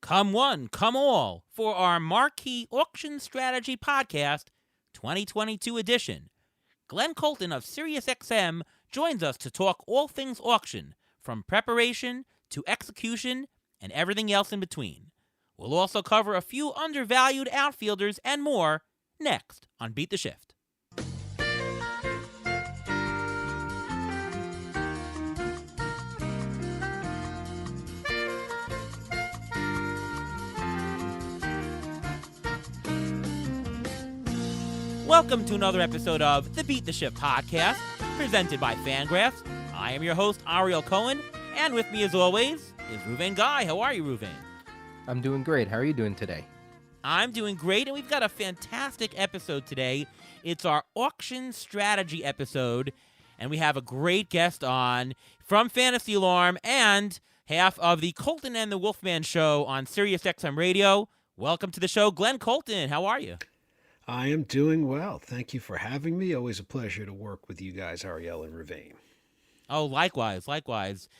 Come one, come all for our Marquee Auction Strategy Podcast 2022 edition. Glenn Colton of SiriusXM joins us to talk all things auction, from preparation to execution and everything else in between. We'll also cover a few undervalued outfielders and more next on Beat the Shift. Welcome to another episode of the Beat the Shift podcast, presented by Fangraphs. I am your host, Ariel Cohen, and with me as always is Ruvain Guy. How are you, Ruvain? I'm doing great. How are you doing today? I'm doing great, and we've got a fantastic episode today. It's our auction strategy episode, and we have a great guest on from Fantasy Alarm and half of the Colton and the Wolfman show on SiriusXM Radio. Welcome to the show, Glenn Colton. How are you? I am doing well. Thank you for having me. Always a pleasure to work with you guys, Ariel and Ruvain. Oh, likewise.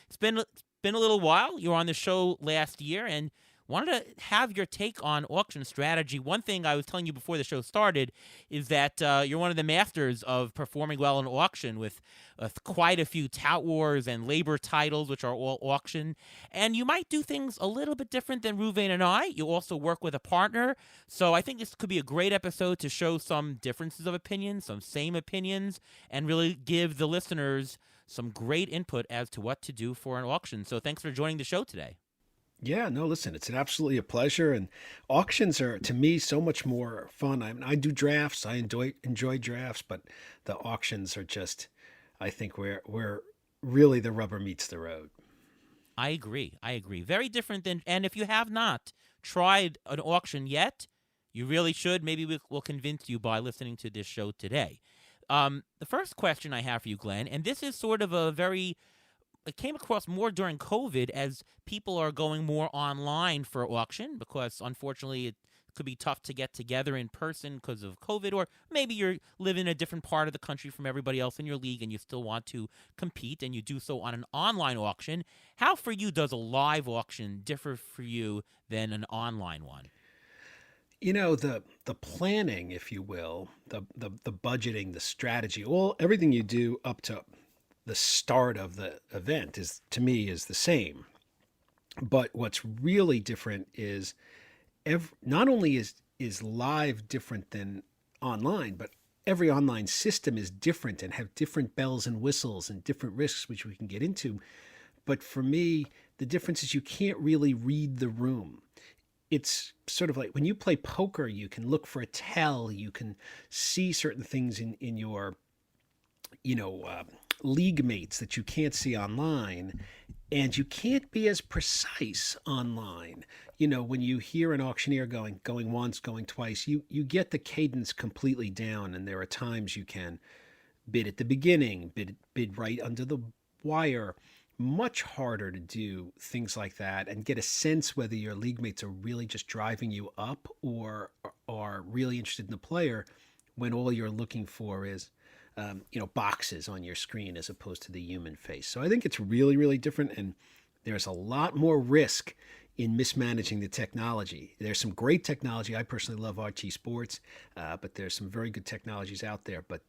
It's been a little while. You were on the show last year and wanted to have your take on auction strategy. One thing I was telling you before the show started is that you're one of the masters of performing well in auction with quite a few tout wars and labor titles, which are all auction. And you might do things a little bit different than Ruvain and I. You also work with a partner. So I think this could be a great episode to show some differences of opinion, some same opinions, and really give the listeners some great input as to what to do for an auction. So thanks for joining the show today. Yeah, no, listen, it's absolutely a pleasure. And auctions are, to me, so much more fun. I mean, I do drafts. I enjoy drafts, but the auctions are just, I think, where really the rubber meets the road. I agree. Very different than, and if you have not tried an auction yet, you really should. Maybe we'll convince you by listening to this show today. The first question I have for you, Glenn, and this is sort of it came across more during COVID as people are going more online for auction because, unfortunately, it could be tough to get together in person because of COVID, or maybe you live in a different part of the country from everybody else in your league and you still want to compete and you do so on an online auction. How, for you, does a live auction differ for you than an online one? You know, the planning, if you will, the budgeting, the strategy, everything you do up to the start of the event is, to me, is the same. But what's really different is not only is live different than online, but every online system is different and have different bells and whistles and different risks, which we can get into. But for me, the difference is you can't really read the room. It's sort of like when you play poker, you can look for a tell, you can see certain things in your, league mates that you can't see online, and you can't be as precise online. You know, when you hear an auctioneer going once, going twice, you get the cadence completely down, and there are times you can bid at the beginning, bid right under the wire. Much harder to do things like that and get a sense whether your league mates are really just driving you up or are really interested in the player when all you're looking for is boxes on your screen as opposed to the human face. So I think it's really, really different, and there's a lot more risk in mismanaging the technology. There's some great technology. I personally love RT Sports, but there's some very good technologies out there. But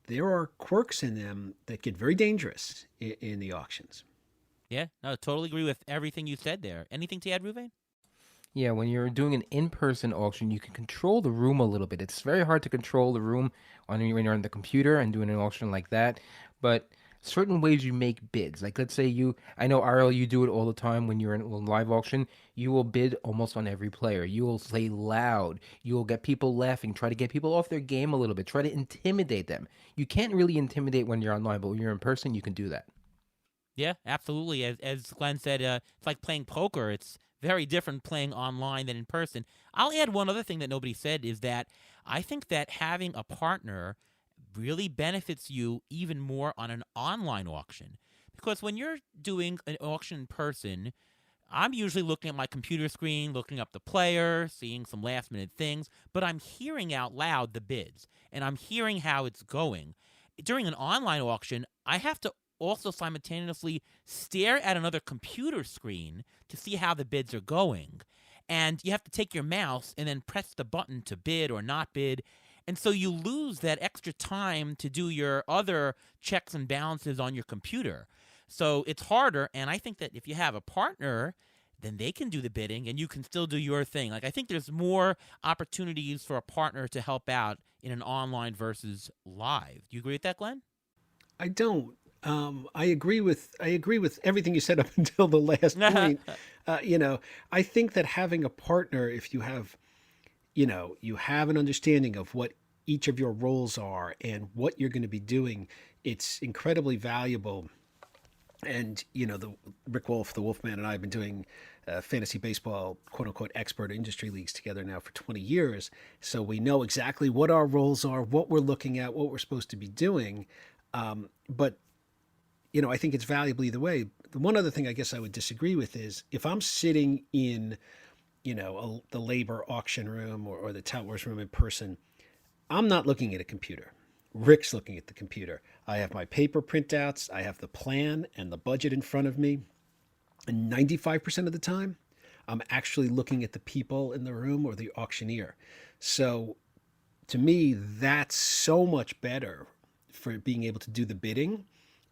there are quirks in them that get very dangerous in the auctions. Yeah, no, totally agree with everything you said there. Anything to add, Ruvain? Yeah, when you're doing an in-person auction, you can control the room a little bit. It's very hard to control the room when you're on the computer and doing an auction like that. But certain ways you make bids, like let's say I know Ariel, you do it all the time when you're in a live auction. You will bid almost on every player. You will say loud. You will get people laughing. Try to get people off their game a little bit. Try to intimidate them. You can't really intimidate when you're online, but when you're in person, you can do that. Yeah, absolutely. As Glenn said, it's like playing poker. It's very different playing online than in person. I'll add one other thing that nobody said is that I think that having a partner really benefits you even more on an online auction. Because when you're doing an auction in person, I'm usually looking at my computer screen, looking up the player, seeing some last-minute things, but I'm hearing out loud the bids, and I'm hearing how it's going. During an online auction, I have to also simultaneously stare at another computer screen to see how the bids are going. and you have to take your mouse and then press the button to bid or not bid. And so you lose that extra time to do your other checks and balances on your computer. So it's harder. And I think that if you have a partner, then they can do the bidding and you can still do your thing. Like, I think there's more opportunities for a partner to help out in an online versus live. Do you agree with that, Glenn? I don't. I agree with everything you said up until the last point. I think that having a partner, if you have, you have an understanding of what each of your roles are and what you're going to be doing, it's incredibly valuable. And the Rick Wolf, the Wolfman, and I have been doing fantasy baseball, quote unquote, expert industry leagues together now for 20 years. So we know exactly what our roles are, what we're looking at, what we're supposed to be doing. But I think it's valuable either way. The one other thing I guess I would disagree with is if I'm sitting in, the labor auction room or the tout wars room in person, I'm not looking at a computer. Rick's looking at the computer. I have my paper printouts. I have the plan and the budget in front of me. And 95% of the time, I'm actually looking at the people in the room or the auctioneer. So to me, that's so much better for being able to do the bidding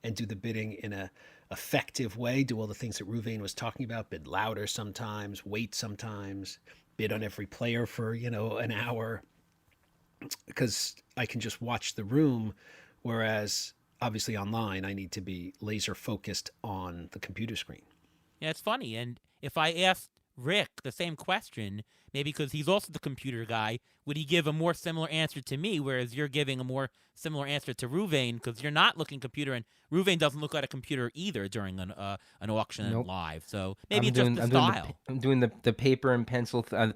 and do the bidding in a effective way, do all the things that Ruvain was talking about, bid louder sometimes, wait sometimes, bid on every player for, an hour, because I can just watch the room. Whereas obviously online, I need to be laser focused on the computer screen. Yeah, it's funny. And if I asked Rick the same question, maybe because he's also the computer guy, would he give a more similar answer to me, whereas you're giving a more similar answer to Ruvain because you're not looking computer, and Ruvain doesn't look at a computer either during an auction Nope. live. So maybe it's just the style. I'm doing the paper and pencil, the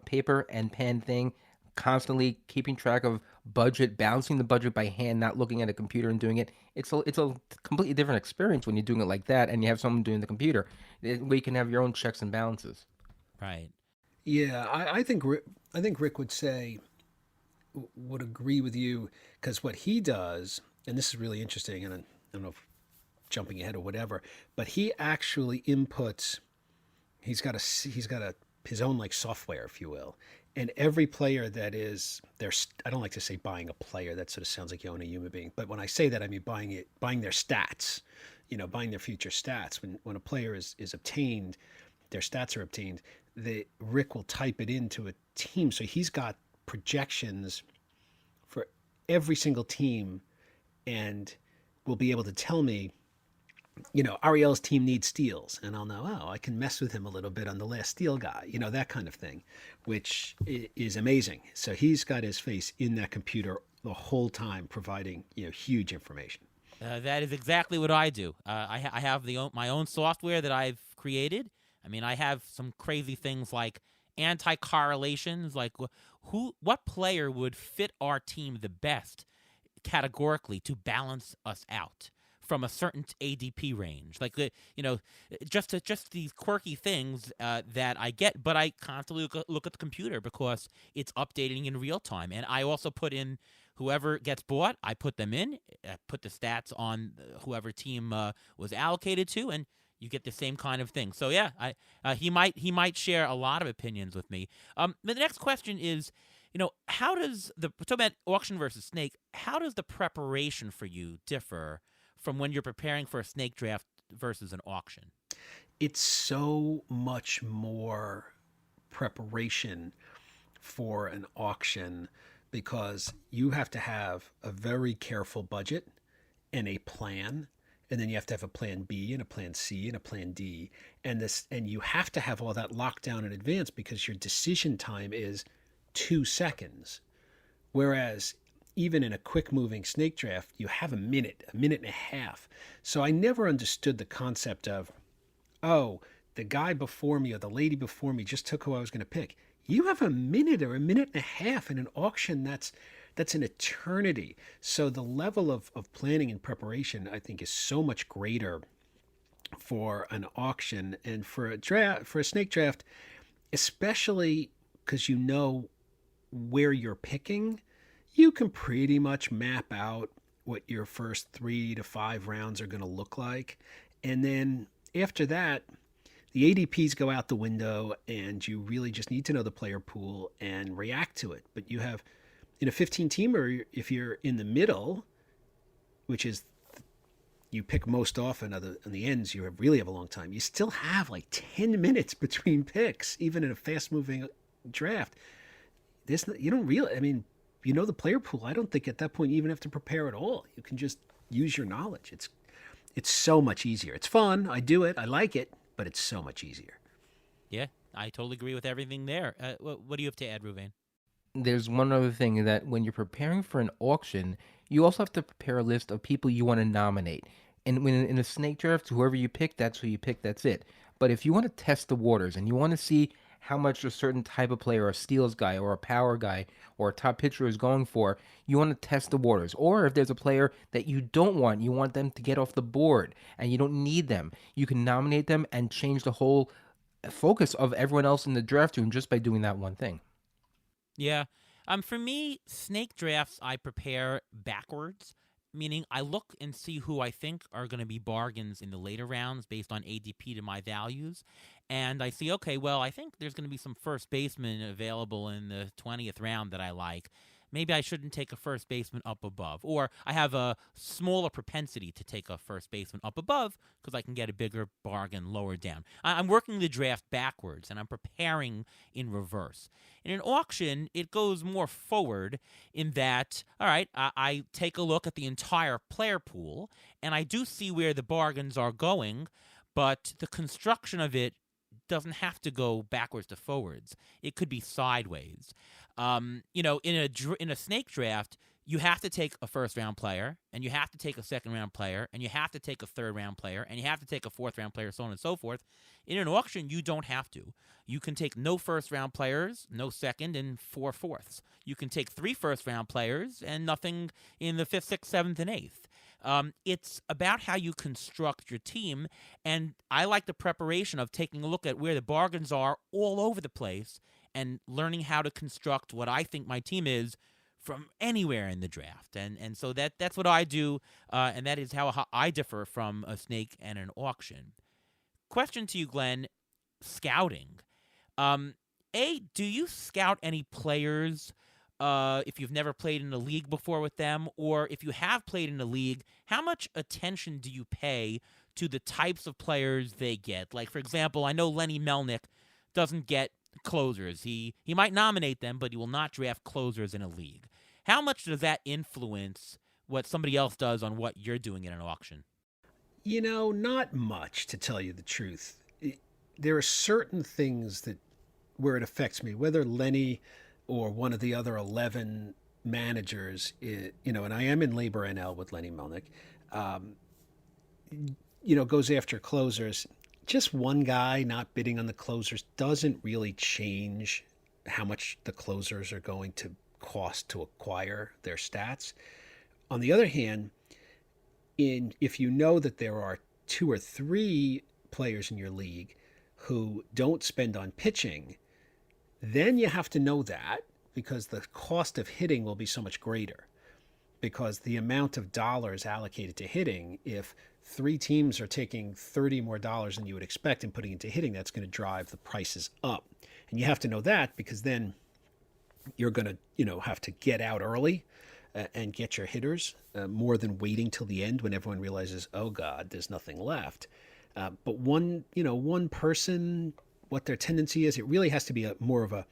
paper and pen thing, constantly keeping track of budget, balancing the budget by hand, not looking at a computer and doing it. It's a completely different experience when you're doing it like that, and you have someone doing the computer, where you can have your own checks and balances. Right. Yeah, I think Rick would agree with you, because what he does, and this is really interesting, and I don't know if jumping ahead or whatever, but he actually inputs. He's got his own like software, if you will, and every player that is there. I don't like to say buying a player. That sort of sounds like you own a human being. But when I say that, I mean buying their stats. Buying their future stats. When a player is obtained, their stats are obtained. Rick will type it into a team, so he's got projections for every single team, and will be able to tell me, Ariel's team needs steals, and I'll know, I can mess with him a little bit on the last steal guy, that kind of thing, which is amazing. So he's got his face in that computer the whole time, providing, huge information. That is exactly what I do. I have my own software that I've created. I mean, I have some crazy things like anti-correlations, like what player would fit our team the best categorically to balance us out from a certain ADP range, like just these quirky things that I get, but I constantly look at the computer because it's updating in real time, and I also put in whoever gets bought. I put them in, put the stats on whoever team was allocated to, and you get the same kind of thing. So yeah, he might share a lot of opinions with me. The next question is, how does we're talking about auction versus snake? How does the preparation for you differ from when you're preparing for a snake draft versus an auction? It's so much more preparation for an auction, because you have to have a very careful budget and a plan. And then you have to have a plan B and a plan C and a plan D. And you have to have all that locked down in advance, because your decision time is 2 seconds. Whereas even in a quick moving snake draft, you have a minute and a half. So I never understood the concept of, the guy before me or the lady before me just took who I was going to pick. You have a minute or a minute and a half in an auction. That's an eternity. So the level of planning and preparation, I think, is so much greater for an auction, and for a snake draft, especially because where you're picking. You can pretty much map out what your first 3 to 5 rounds are going to look like. And then after that, the ADPs go out the window, and you really just need to know the player pool and react to it. But you have in a 15 teamer, if you're in the middle, which is you pick most often on the ends, you really have a long time. You still have like 10 minutes between picks, even in a fast moving draft. You don't really, I mean, you know the player pool. I don't think at that point you even have to prepare at all. You can just use your knowledge. It's so much easier. It's fun. I do it. I like it, but it's so much easier. Yeah, I totally agree with everything there. What do you have to add, Ruvain? There's one other thing that when you're preparing for an auction, you also have to prepare a list of people you want to nominate. And when in a snake draft, whoever you pick, that's who you pick, that's it. But if you want to test the waters and you want to see how much a certain type of player, a steals guy or a power guy or a top pitcher is going for, you want to test the waters. Or if there's a player that you don't want, you want them to get off the board and you don't need them, you can nominate them and change the whole focus of everyone else in the draft room just by doing that one thing. Yeah. For me, snake drafts I prepare backwards, meaning I look and see who I think are going to be bargains in the later rounds based on ADP to my values. And I see, okay, well, I think there's going to be some first baseman available in the 20th round that I like. Maybe I shouldn't take a first baseman up above. Or I have a smaller propensity to take a first baseman up above because I can get a bigger bargain lower down. I'm working the draft backwards, and I'm preparing in reverse. In an auction, it goes more forward in that, all right, I take a look at the entire player pool, and I do see where the bargains are going, but the construction of it doesn't have to go backwards to forwards. It could be sideways. In a snake draft, you have to take a first round player, and you have to take a second round player, and you have to take a third round player, and you have to take a fourth round player, so on and so forth. In an auction, you don't have to. You can take no first round players, no second, and 4 fourths. You can take 3 first round players and nothing in the 5th, 6th, 7th, and 8th. It's about how you construct your team, and I like the preparation of taking a look at where the bargains are all over the place and learning how to construct what I think my team is from anywhere in the draft. And so that's what I do, and that is how I differ from a snake and an auction. Question to you, Glenn, scouting. Do you scout any players if you've never played in a league before with them, or if you have played in a league, how much attention do you pay to the types of players they get? Like, for example, I know Lenny Melnick doesn't get closers. He might nominate them, but he will not draft closers in a league. How much does that influence what somebody else does on what you're doing in an auction? Not much, to tell you the truth. There are certain things where it affects me, whether Lenny or one of the other 11 managers, and I am in Labor NL with Lenny Melnick, goes after closers. Just one guy not bidding on the closers doesn't really change how much the closers are going to cost to acquire their stats. On the other hand, if you know that there are 2 or 3 players in your league who don't spend on pitching, then you have to know that, because the cost of hitting will be so much greater. Because the amount of dollars allocated to hitting, if 3 teams are taking $30 more than you would expect and putting into hitting, that's going to drive the prices up. And you have to know that, because then you're going to, have to get out early and get your hitters more than waiting till the end when everyone realizes, oh God, there's nothing left. But one person, what their tendency is, it really has to be more of a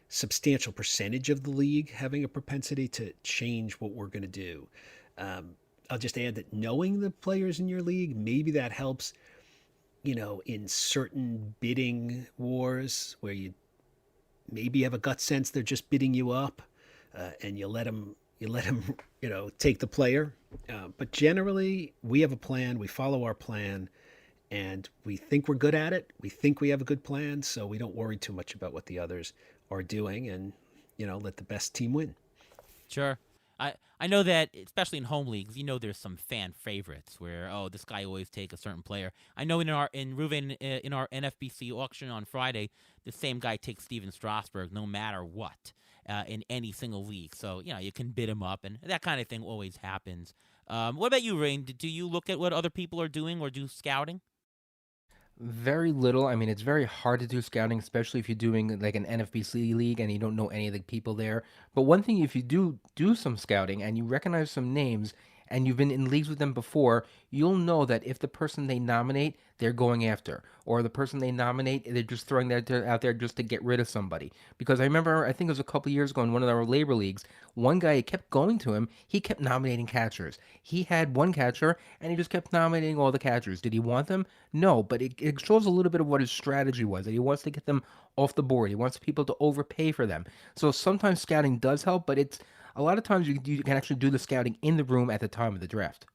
substantial percentage of the league having a propensity to change what we're going to do. I'll just add that knowing the players in your league, maybe that helps, in certain bidding wars where you maybe have a gut sense they're just bidding you up, and you let them, take the player. But generally, we have a plan. We follow our plan. And we think we're good at it. We think we have a good plan, so we don't worry too much about what the others are doing, and let the best team win. Sure. I know that, especially in home leagues, there's some fan favorites where, this guy always take a certain player. I know in our NFBC auction on Friday, the same guy takes Steven Strasburg no matter what in any single league. So you can bid him up, and that kind of thing always happens. What about you, Rain? Do you look at what other people are doing or do scouting? Very little. I mean, it's very hard to do scouting, especially if you're doing like an NFBC league and you don't know any of the people there. But one thing, if you do some scouting and you recognize some names and you've been in leagues with them before, you'll know that if the person they nominate, they're going after, or the person they nominate, they're just throwing that out there just to get rid of somebody. Because I remember, I think it was a couple years ago in one of our labor leagues, one guy kept going to him. He kept nominating catchers. He had one catcher and he just kept nominating all the catchers. Did he want them? No, but it shows a little bit of what his strategy was, that he wants to get them off the board. He wants people to overpay for them. So sometimes scouting does help, but it's a lot of times you can actually do the scouting in the room at the time of the draft.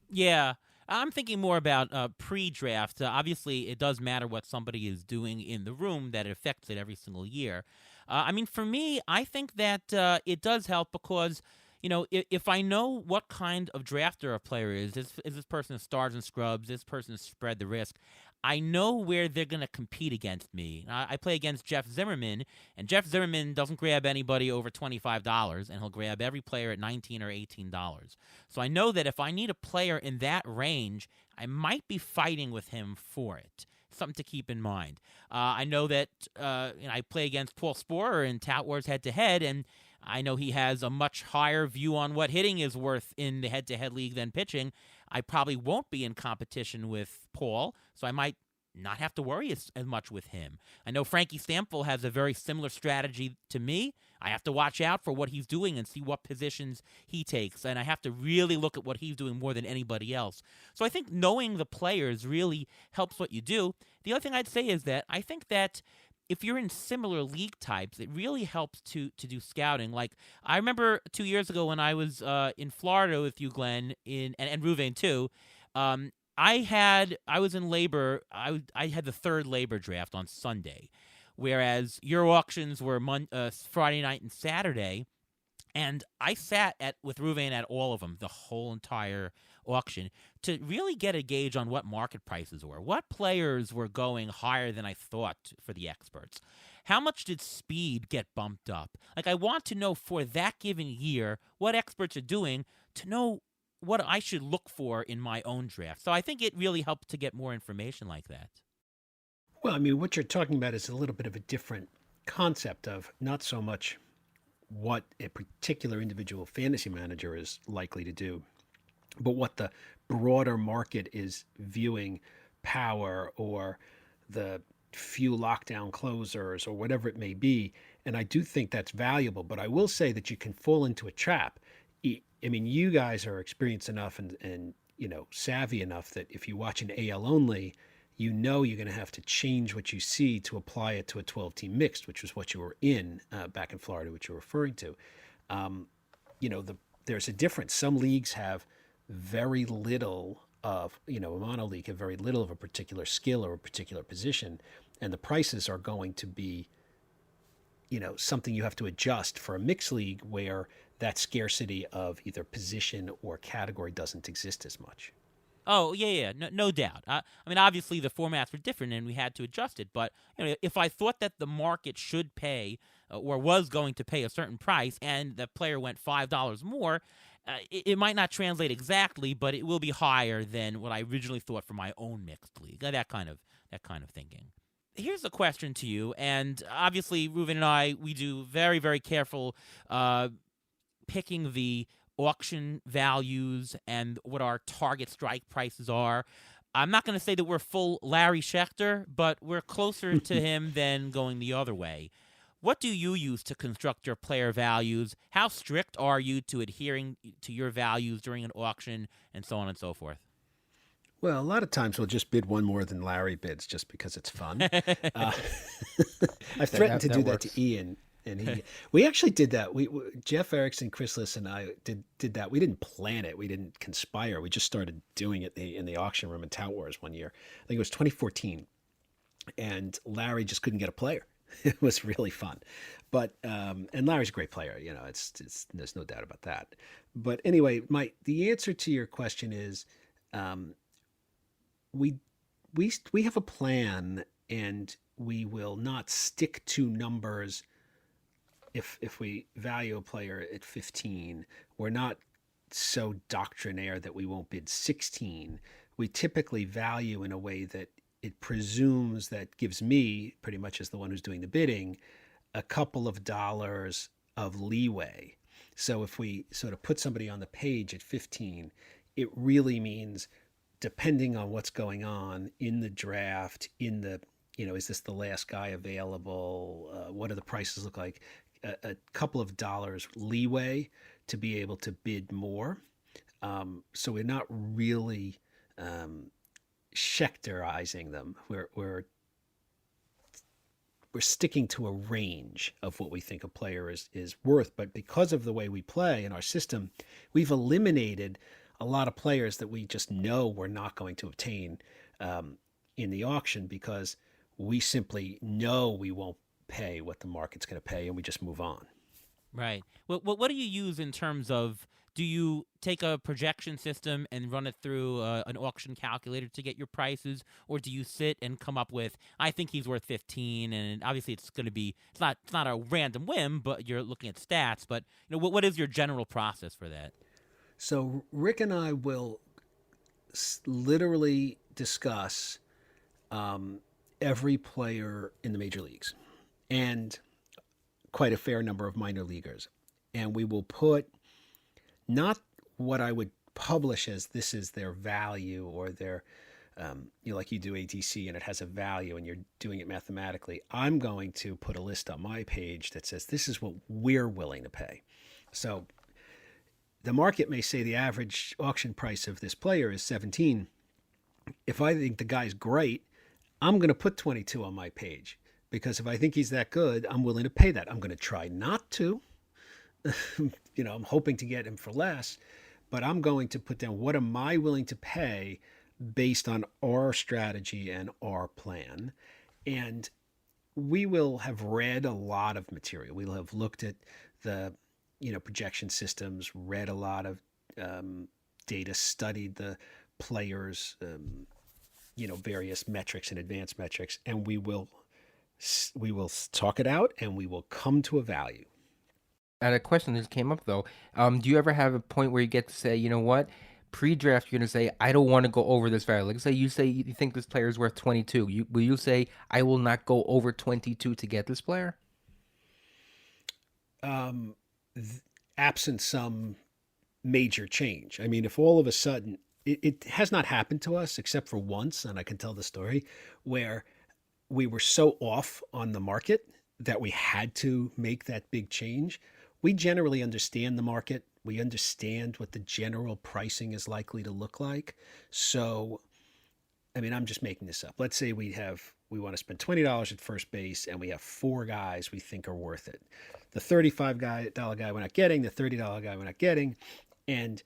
Yeah. I'm thinking more about pre-draft. Obviously, it does matter what somebody is doing in the room; that it affects it every single year. I mean, for me, I think that it does help because if I know what kind of drafter a player is this person a stars and scrubs? This person is spread the risk. I know where they're going to compete against me. I play against Jeff Zimmerman, and Jeff Zimmerman doesn't grab anybody over $25, and he'll grab every player at $19 or $18. So I know that if I need a player in that range, I might be fighting with him for it. Something to keep in mind. I know that I play against Paul Sporer in Tout Wars head-to-head, and I know he has a much higher view on what hitting is worth in the head-to-head league than pitching. I probably won't be in competition with Paul, so I might not have to worry as much with him. I know Frankie Stample has a very similar strategy to me. I have to watch out for what he's doing and see what positions he takes, and I have to really look at what he's doing more than anybody else. So I think knowing the players really helps what you do. The other thing I'd say is that I think that if you're in similar league types, it really helps to do scouting. Like I remember 2 years ago when I was in Florida with you, Glenn, and Ruvain too. I was in labor. I had the third labor draft on Sunday, whereas your auctions were Friday night and Saturday. And I sat with Ruvain at all of them, the whole entire auction, to really get a gauge on what market prices were. What players were going higher than I thought for the experts? How much did speed get bumped up? Like, I want to know for that given year what experts are doing to know what I should look for in my own draft. So I think it really helps to get more information like that. Well, I mean, what you're talking about is a little bit of a different concept of not so much what a particular individual fantasy manager is likely to do, but what the broader market is viewing power or the few lockdown closers or whatever it may be. And I do think that's valuable, but I will say that you can fall into a trap. I mean, you guys are experienced enough and savvy enough that if you watch an AL only, you're going to have to change what you see to apply it to a 12-team mixed, which was what you were in back in Florida, which you're referring to. Um, there's a difference. Some leagues have very little of, a mono league have very little of a particular skill or a particular position, and the prices are going to be, something you have to adjust for a mixed league where that scarcity of either position or category doesn't exist as much. Oh, yeah, no doubt. I mean, obviously the formats were different and we had to adjust it. But if I thought that the market should pay or was going to pay a certain price and the player went $5 more, it might not translate exactly, but it will be higher than what I originally thought for my own mixed league. That kind of thinking. Here's a question to you, and obviously Reuven and I, we do very, very careful picking the auction values and what our target strike prices are. I'm not going to say that we're full Larry Schechter, but we're closer to him than going the other way. What do you use to construct your player values? How strict are you to adhering to your values during an auction, and so on and so forth? Well, a lot of times we'll just bid one more than Larry bids just because it's fun. Uh, I've threatened to That do that works. to Ian, and we actually did that. Jeff Erickson, Chris Liss, and I did that. We didn't plan it. We didn't conspire. We just started doing it in the auction room in Tout Wars one year. I think it was 2014, and Larry just couldn't get a player. It was really fun, but and Larry's a great player. It's there's no doubt about that. But anyway, the answer to your question is. We we have a plan, and we will not stick to numbers. If we value a player at 15, we're not so doctrinaire that we won't bid 16. We typically value in a way that it presumes that gives me, pretty much as the one who's doing the bidding, a couple of dollars of leeway. So if we sort of put somebody on the page at 15, it really means, depending on what's going on in the draft, in the, is this the last guy available? What do the prices look like? A couple of dollars leeway to be able to bid more. So we're not really Schecterizing them. We're sticking to a range of what we think a player is worth. But because of the way we play in our system, we've eliminated a lot of players that we just know we're not going to obtain in the auction, because we simply know we won't pay what the market's going to pay, and we just move on. Right. What do you use in terms of? Do you take a projection system and run it through an auction calculator to get your prices, or do you sit and come up with, I think he's worth 15, and obviously it's going to be, it's not a random whim, but you're looking at stats. But what is your general process for that? So Rick and I will literally discuss every player in the major leagues and quite a fair number of minor leaguers, and we will put not what I would publish as this is their value, or their, like you do ATC and it has a value and you're doing it mathematically. I'm going to put a list on my page that says this is what we're willing to pay. So the market may say the average auction price of this player is 17. If I think the guy's great, I'm going to put 22 on my page, because if I think he's that good, I'm willing to pay that. I'm going to try not to. I'm hoping to get him for less, but I'm going to put down what am I willing to pay based on our strategy and our plan. And we will have read a lot of material. We'll have looked at the, projection systems, read a lot of data, studied the players, various metrics and advanced metrics, and we will talk it out and we will come to a value. And a question that just came up though. Do you ever have a point where you get to say, you know what, pre-draft you're gonna say, I don't want to go over this value? Like say you think this player is worth 22. Will you say I will not go over 22 to get this player? Absent some major change. I mean, if all of a sudden it has not happened to us except for once, and I can tell the story, where we were so off on the market that we had to make that big change. We generally understand the market. We understand what the general pricing is likely to look like. So, I mean, I'm just making this up. Let's say we want to spend $20 at first base, and we have 4 guys we think are worth it. The $35 guy we're not getting, the $30 guy we're not getting, and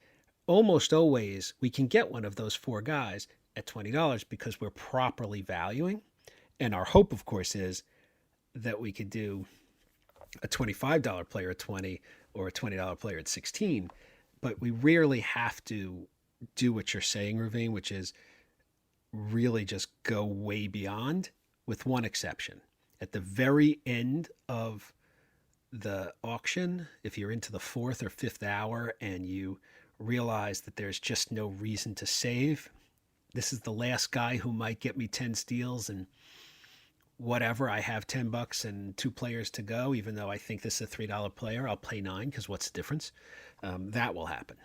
almost always we can get one of those 4 guys at $20 because we're properly valuing. And our hope, of course, is that we could do a $25 player at 20 or a $20 player at 16, but we rarely have to do what you're saying, Ravine, which is really just go way beyond, with one exception. At the very end of the auction, if you're into the 4th or 5th hour and you realize that there's just no reason to save, this is the last guy who might get me 10 steals, and whatever, I have $10 and 2 players to go, even though I think this is a $3 player, I'll pay 9 because what's the difference? That will happen.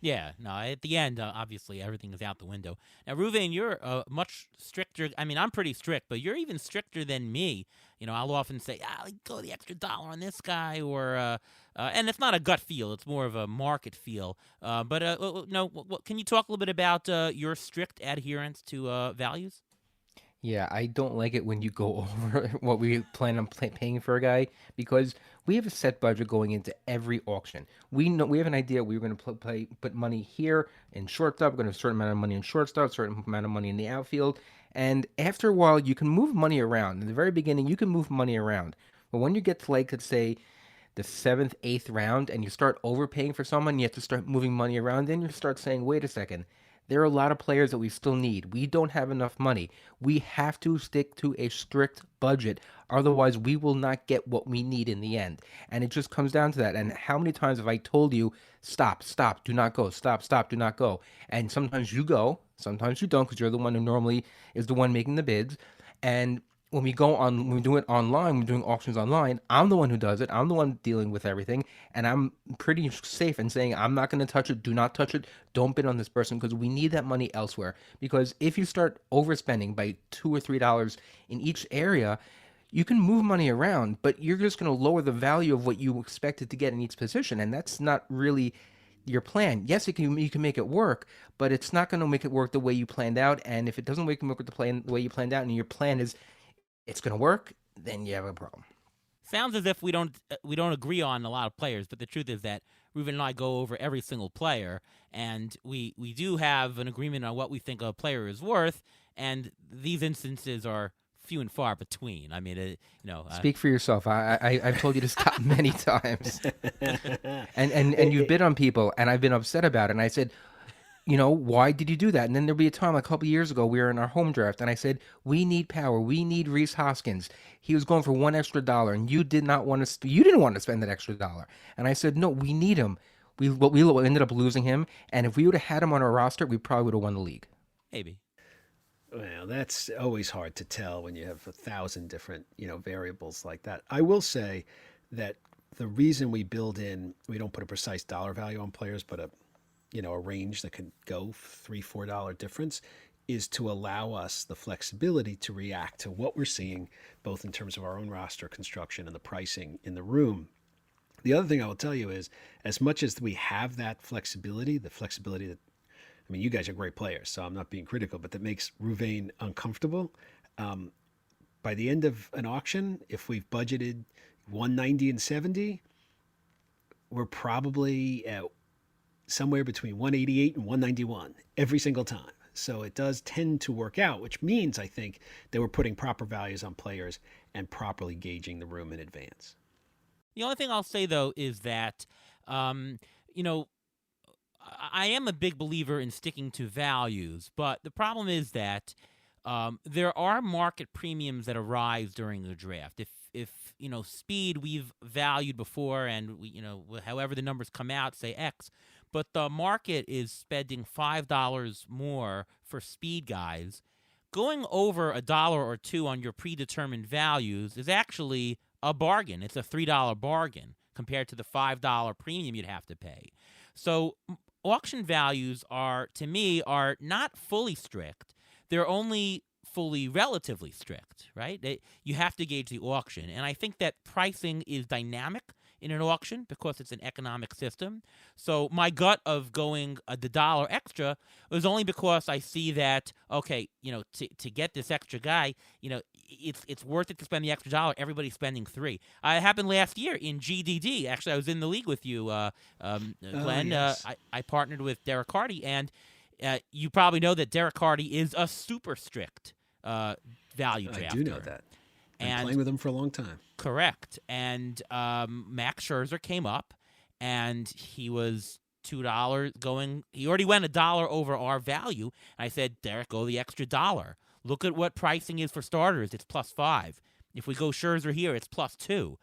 Yeah, no, at the end, obviously, everything is out the window. Now, Ruvain, you're much stricter. I mean, I'm pretty strict, but you're even stricter than me. I'll often say, go the extra dollar on this guy, or and it's not a gut feel. It's more of a market feel. But no, can you talk a little bit about your strict adherence to values? Yeah, I don't like it when you go over what we plan on paying for a guy, because we have a set budget going into every auction. We know we have an idea we're going to put money here in shortstop. We're going to have a certain amount of money in shortstop, certain amount of money in the outfield, and after a while, you can move money around. In the very beginning, you can move money around, but when you get to, like, let's say, the 7th, 8th round, and you start overpaying for someone, you have to start moving money around. Then you start saying, wait a second. There are a lot of players that we still need. We don't have enough money. We have to stick to a strict budget. Otherwise, we will not get what we need in the end. And it just comes down to that. And how many times have I told you, stop, do not go, stop, do not go. And sometimes you go, Sometimes you don't because you're the one who normally is the one making the bids. And when we do it online, we're doing auctions online, I'm the one who does it. I'm the one dealing with everything. And I'm pretty safe in saying, I'm not going to touch it. Do not touch it. Don't bid on this person because we need that money elsewhere. Because if you start overspending by $2 or $3 in each area, you can move money around, but you're just going to lower the value of what you expected to get in each position. And that's not really your plan. Yes, you can make it work, but it's not going to make it work the way you planned out. And if it doesn't make it work the way you planned out, and your plan is it's going to work, then you have a problem. Sounds as if we don't agree on a lot of players, but the truth is that Ruben and I go over every single player, and we do have an agreement on what we think a player is worth, and these instances are few and far between. I mean, Speak for yourself. I've told you to stop many times, and you've bid on people, and I've been upset about it. And I said, why did you do that? And then there'll be a time, a couple of years ago, we were in our home draft, and I said, we need power. We need Reese Hoskins. He was going for $1 extra, and you didn't want to spend that extra dollar. And I said, no, we need him. We ended up losing him, and if we would have had him on our roster, we probably would have won the league. Maybe. Well, that's always hard to tell when you have 1,000 different, variables like that. I will say that the reason we don't put a precise dollar value on players, but a range that could go $3-4 difference, is to allow us the flexibility to react to what we're seeing, both in terms of our own roster construction and the pricing in the room. The other thing I will tell you is, as much as we have that flexibility, that, I mean, you guys are great players, so I'm not being critical, but that makes Ruvain uncomfortable. By the end of an auction, if we've budgeted 190 and 70, we're probably at somewhere between 188 and 191 every single time. So it does tend to work out, which means I think that we're putting proper values on players and properly gauging the room in advance. The only thing I'll say, though, is that, I am a big believer in sticking to values, but the problem is that there are market premiums that arise during the draft. If speed we've valued before, and however the numbers come out, say X, but the market is spending $5 more for speed guys, going over $1 or $2 on your predetermined values is actually a bargain. It's a $3 bargain compared to the $5 premium you'd have to pay. So auction values to me, are not fully strict. They're only fully relatively strict, right? You have to gauge the auction. And I think that pricing is dynamic in an auction because it's an economic system. So my gut of going the dollar extra was only because I see that, okay, to get this extra guy, it's worth it to spend the extra dollar. Everybody's spending $3. It happened last year in GDD. Actually, I was in the league with you, Glenn. Yes. I partnered with Derek Hardy, and you probably know that Derek Hardy is a super strict value drafter. I do know that. Been playing with him for a long time. Correct. And Max Scherzer came up, and he was $2 going. He already went $1 over our value. And I said, Derek, go the extra $1. Look at what pricing is for starters. It's +5. If we go Scherzer here, it's +2.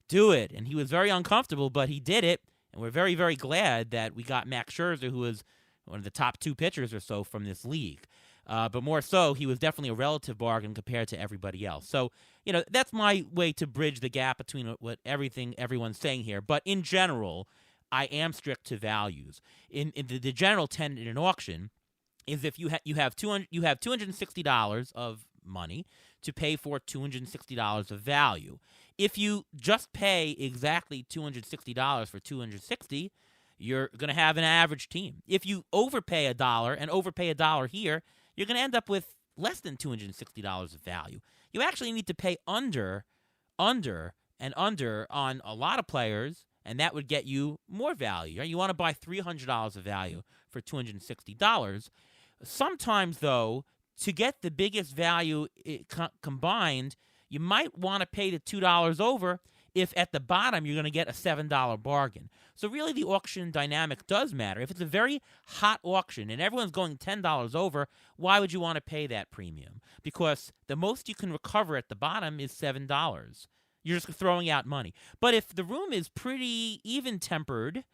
Do it. And he was very uncomfortable, but he did it. And we're very, very glad that we got Max Scherzer, who was one of the top 2 pitchers or so from this league. But more so, he was definitely a relative bargain compared to everybody else. So, that's my way to bridge the gap between everyone's saying here. But in general, I am strict to values. In the general tenet in an auction is if you have $260 of money to pay for $260 of value. If you just pay exactly $260 for $260, you're going to have an average team. If you overpay $1 and overpay $1 here, you're going to end up with less than $260 of value. You actually need to pay under on a lot of players, and that would get you more value. Right? You want to buy $300 of value for $260. Sometimes, though, to get the biggest value combined, you might want to pay the $2 over if at the bottom you're going to get a $7 bargain. So really the auction dynamic does matter. If it's a very hot auction and everyone's going $10 over, why would you want to pay that premium? Because the most you can recover at the bottom is $7. You're just throwing out money. But if the room is pretty even-tempered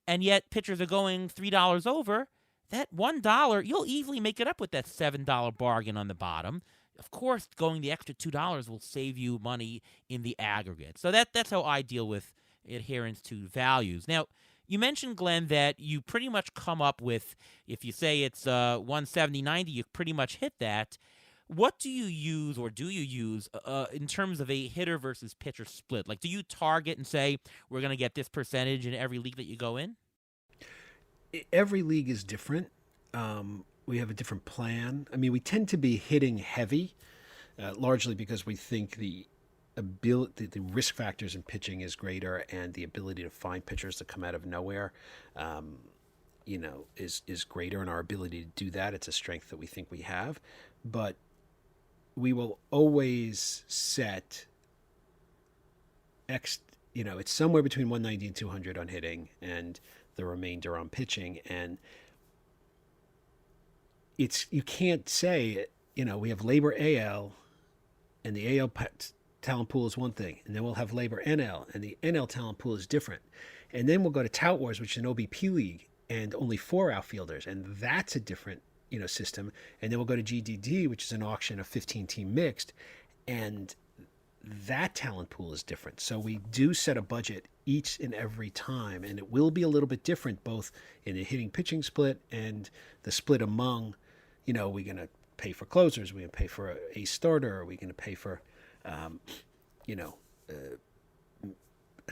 and yet pitchers are going $3 over, that $1, you'll easily make it up with that $7 bargain on the bottom. Of course, going the extra $2 will save you money in the aggregate. So that's how I deal with adherence to values. Now, you mentioned, Glenn, that you pretty much come up with, if you say it's 170.90, you pretty much hit that. What do you use, or do you use, in terms of a hitter versus pitcher split? Like, do you target and say, we're going to get this percentage in every league that you go in? Every league is different. We have a different plan. I mean, we tend to be hitting heavy, largely because we think the risk factors in pitching is greater, and the ability to find pitchers that come out of nowhere, is greater, and our ability to do that, it's a strength that we think we have. But we will always set it's somewhere between 190 and 200 on hitting, and the remainder on pitching. And you can't say, we have labor AL, and the AL talent pool is one thing, and then we'll have labor NL, and the NL talent pool is different. And then we'll go to Tout Wars, which is an OBP league, and only 4 outfielders, and that's a different system. And then we'll go to GDD, which is an auction of 15-team mixed, and that talent pool is different. So we do set a budget each and every time, and it will be a little bit different both in the hitting pitching split and the split among, we're going to pay for closers, we're going to pay for a starter, we're going to pay for, a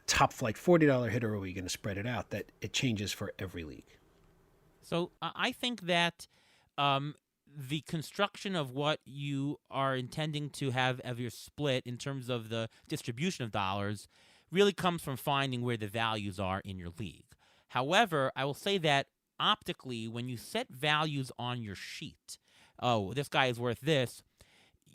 top flight $40 hitter, or are we going to spread it out? That it changes for every league. So I think that the construction of what you are intending to have of your split in terms of the distribution of dollars really comes from finding where the values are in your league. However, I will say that optically, when you set values on your sheet, this guy is worth this,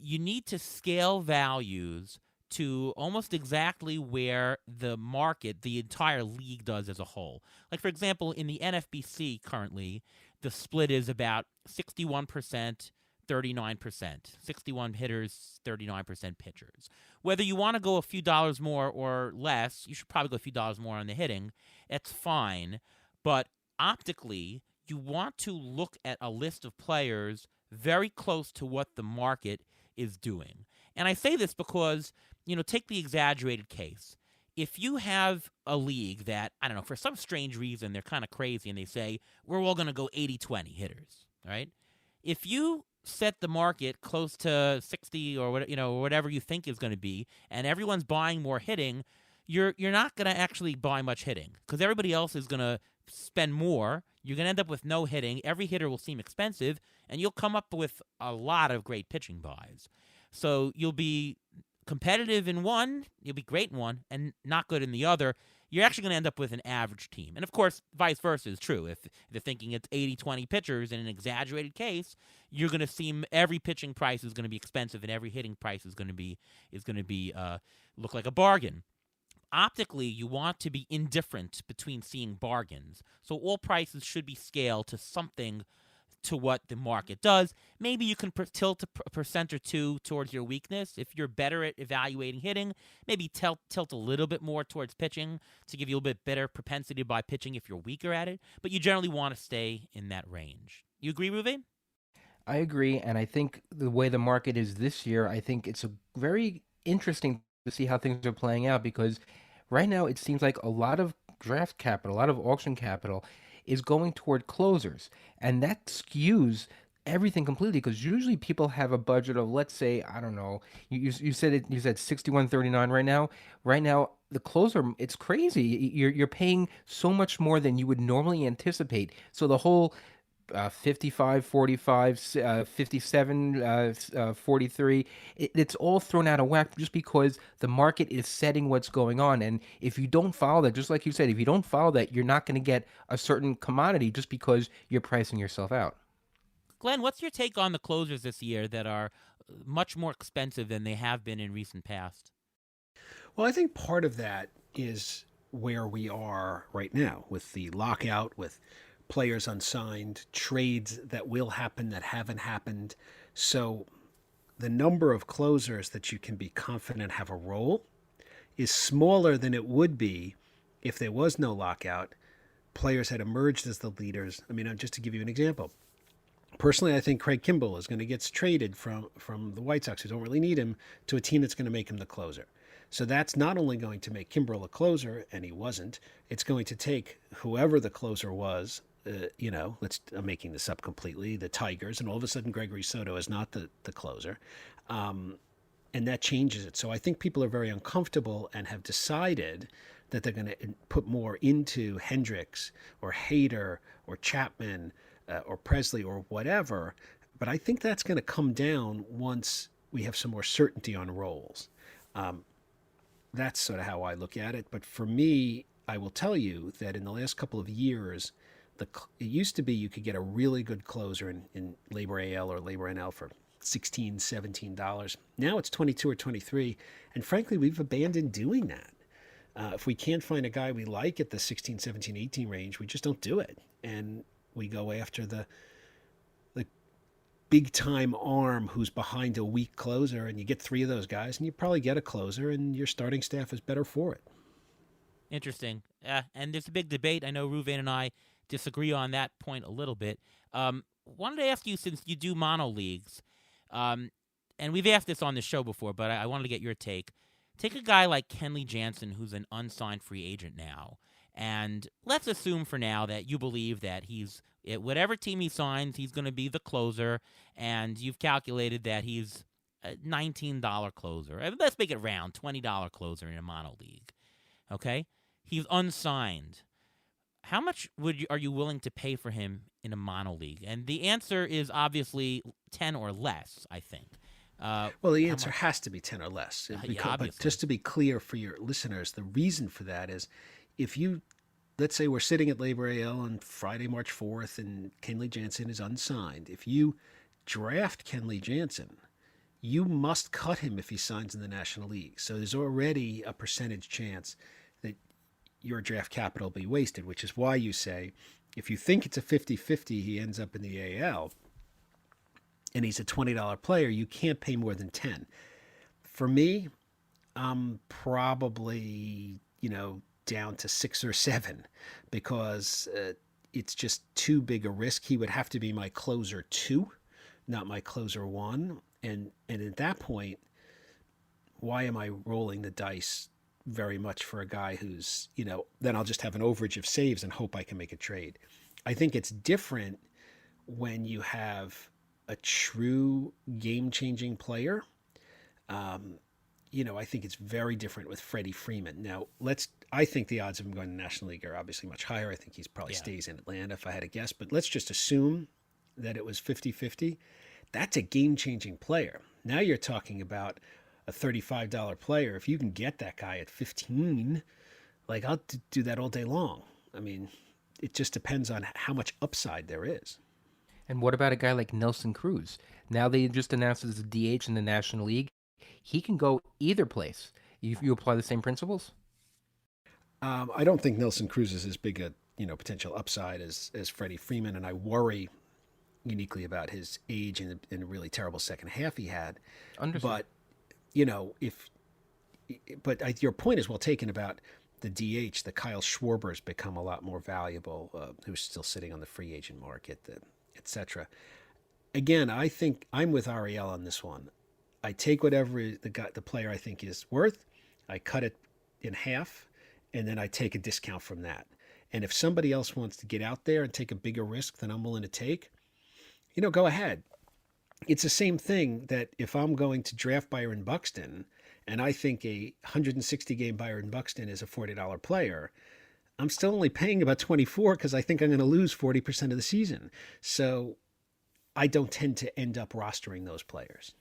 you need to scale values to almost exactly where the market, the entire league, does as a whole. Like, for example, in the NFBC currently, the split is about 61%, 39%. 61 hitters, 39% pitchers. Whether you want to go a few dollars more or less, you should probably go a few dollars more on the hitting. That's fine. But optically, you want to look at a list of players very close to what the market is doing. And I say this because, take the exaggerated case. If you have a league that, I don't know, for some strange reason, they're kind of crazy and they say, we're all going to go 80-20 hitters, right? If you set the market close to 60 or whatever you think is going to be, and everyone's buying more hitting, you're not going to actually buy much hitting because everybody else is going to spend more. You're going to end up with no hitting. Every hitter will seem expensive, and you'll come up with a lot of great pitching buys. So you'll be competitive in one, you'll be great in one, and not good in the other. You're actually going to end up with an average team. And, of course, vice versa is true. If they're thinking it's 80-20 pitchers in an exaggerated case, you're going to see every pitching price is going to be expensive and every hitting price is going to be look like a bargain. Optically, you want to be indifferent between seeing bargains. So all prices should be scaled to something to what the market does. Maybe you can tilt a percent or two towards your weakness. If you're better at evaluating hitting, maybe tilt a little bit more towards pitching to give you a little bit better propensity to buy pitching if you're weaker at it. But you generally want to stay in that range. You agree, Ruvain? I agree, and I think the way the market is this year, I think it's a very interesting to see how things are playing out, because right now it seems like a lot of draft capital, a lot of auction capital is going toward closers, and that skews everything completely, because usually people have a budget of, let's say, I don't know, you said 61.39 right now the closer, it's crazy. You're paying so much more than you would normally anticipate. So the whole 55, 45, 57, 43. It's all thrown out of whack just because the market is setting what's going on. And if you don't follow that, just like you said, if you don't follow that, you're not going to get a certain commodity just because you're pricing yourself out. Glenn, what's your take on the closers this year that are much more expensive than they have been in recent past? Well, I think part of that is where we are right now with the lockout, with players unsigned, trades that will happen that haven't happened. So the number of closers that you can be confident have a role is smaller than it would be if there was no lockout, players had emerged as the leaders. I mean, just to give you an example, personally, I think Craig Kimbrell is going to get traded from the White Sox, who don't really need him, to a team that's going to make him the closer. So that's not only going to make Kimbrell a closer, and he wasn't. It's going to take whoever the closer was. I'm making this up completely. The Tigers, and all of a sudden, Gregory Soto is not the closer, and that changes it. So I think people are very uncomfortable and have decided that they're going to put more into Hendricks or Hader or Chapman or Presley or whatever. But I think that's going to come down once we have some more certainty on roles. That's sort of how I look at it. But for me, I will tell you that in the last couple of years, it used to be you could get a really good closer in Labor AL or Labor NL for $16, $17. Now it's 22 or 23. And frankly, we've abandoned doing that. If we can't find a guy we like at the 16, 17, 18 range, we just don't do it. And we go after the big time arm who's behind a weak closer, and you get three of those guys, and you probably get a closer, and your starting staff is better for it. Interesting. And there's a big debate. I know Ruvain and I disagree on that point a little bit. Wanted to ask you, since you do mono leagues, and we've asked this on the show before, but I wanted to get your take. Take a guy like Kenley Jansen, who's an unsigned free agent now, and let's assume for now that you believe that he's at whatever team he signs, he's going to be the closer, and you've calculated that he's a $19 closer. Let's make it round, $20 closer in a mono league. Okay? He's unsigned. How much are you willing to pay for him in a mono league? And the answer is obviously 10 or less, I think. Well, the answer has to be 10 or less. Yeah, but just to be clear for your listeners, the reason for that is if you, let's say we're sitting at Labor AL on Friday, March 4th, and Kenley Jansen is unsigned. If you draft Kenley Jansen, you must cut him if he signs in the National League. So there's already a percentage chance that your draft capital will be wasted, which is why you say if you think it's a 50-50, he ends up in the AL, and he's a $20 player, you can't pay more than 10. For me, I'm probably, down to 6 or 7 because it's just too big a risk. He would have to be my closer 2, not my closer 1. And at that point, why am I rolling the dice very much for a guy who's, then I'll just have an overage of saves and hope I can make a trade. I think it's different when you have a true game-changing player. I think it's very different with Freddie Freeman. Now, I think the odds of him going to the National League are obviously much higher. I think he's probably stays in Atlanta if I had to guess. But let's just assume that it was 50-50. That's a game-changing player. Now you're talking about a $35 player. If you can get that guy at 15, I'll do that all day long. I mean, it just depends on how much upside there is. And what about a guy like Nelson Cruz? Now they just announced as a DH in the National League. He can go either place. You apply the same principles? I don't think Nelson Cruz is as big a potential upside as Freddie Freeman, and I worry uniquely about his age and a really terrible second half he had. Understood. But your point is well taken about the DH. The Kyle Schwarber's become a lot more valuable, who's still sitting on the free agent market, etc. Again, I think I'm with Ariel on this one. I take whatever the player I think is worth, I cut it in half, and then I take a discount from that. And if somebody else wants to get out there and take a bigger risk than I'm willing to take, go ahead. It's the same thing that if I'm going to draft Byron Buxton and I think a 160-game Byron Buxton is a $40 player, I'm still only paying about 24 because I think I'm going to lose 40% of the season. So I don't tend to end up rostering those players.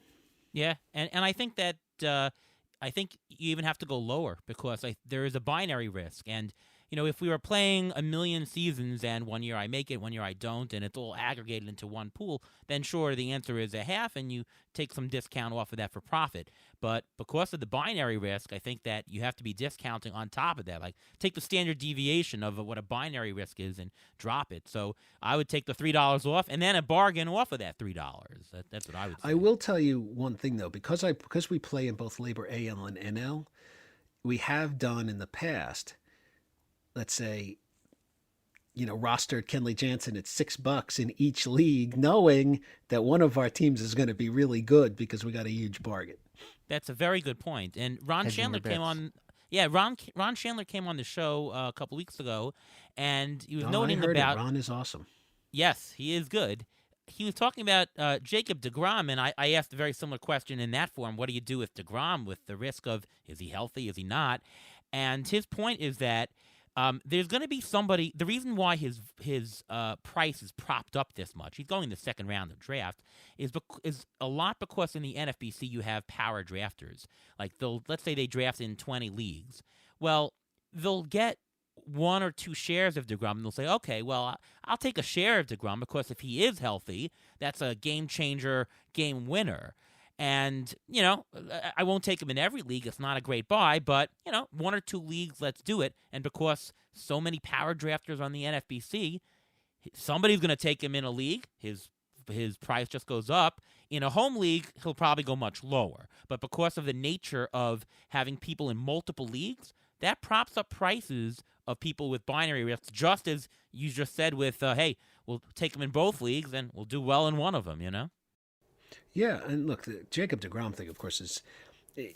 Yeah, and I think that I think you even have to go lower because there is a binary risk. And, if we were playing a million seasons and one year I make it, one year I don't, and it's all aggregated into one pool, then sure, the answer is a half, and you take some discount off of that for profit. But because of the binary risk, I think that you have to be discounting on top of that. Like, take the standard deviation of what a binary risk is and drop it. So I would take the $3 off and then a bargain off of that $3. That's what I would say. I will tell you one thing, though. Because we play in both Labor AL and NL, we have done in the past, let's say, rostered Kenley Jansen at $6 in each league, knowing that one of our teams is going to be really good because we got a huge bargain. That's a very good point. And Ron Hedging Chandler your came bets. on. Yeah, Ron Chandler came on the show a couple weeks ago, and he was Oh, I noting heard it. about. Ron is awesome. Yes, he is good. He was talking about Jacob DeGrom, and I asked a very similar question in that form. What do you do with DeGrom with the risk of, is he healthy, is he not? And his point is that there's going to be somebody. The reason why his price is propped up this much, he's going the second round of draft, is a lot because in the NFBC you have power drafters. Like let's say they draft in 20 leagues. Well, they'll get one or two shares of DeGrom, and they'll say, okay, well, I'll take a share of DeGrom because if he is healthy, that's a game changer, game winner. And, I won't take him in every league. It's not a great buy, but, one or two leagues, let's do it. And because so many power drafters on the NFBC, somebody's going to take him in a league. His price just goes up. In a home league, he'll probably go much lower. But because of the nature of having people in multiple leagues, that props up prices of people with binary risks, just as you just said with, hey, we'll take them in both leagues and we'll do well in one of them, Yeah, and look, the Jacob DeGrom thing, of course, is in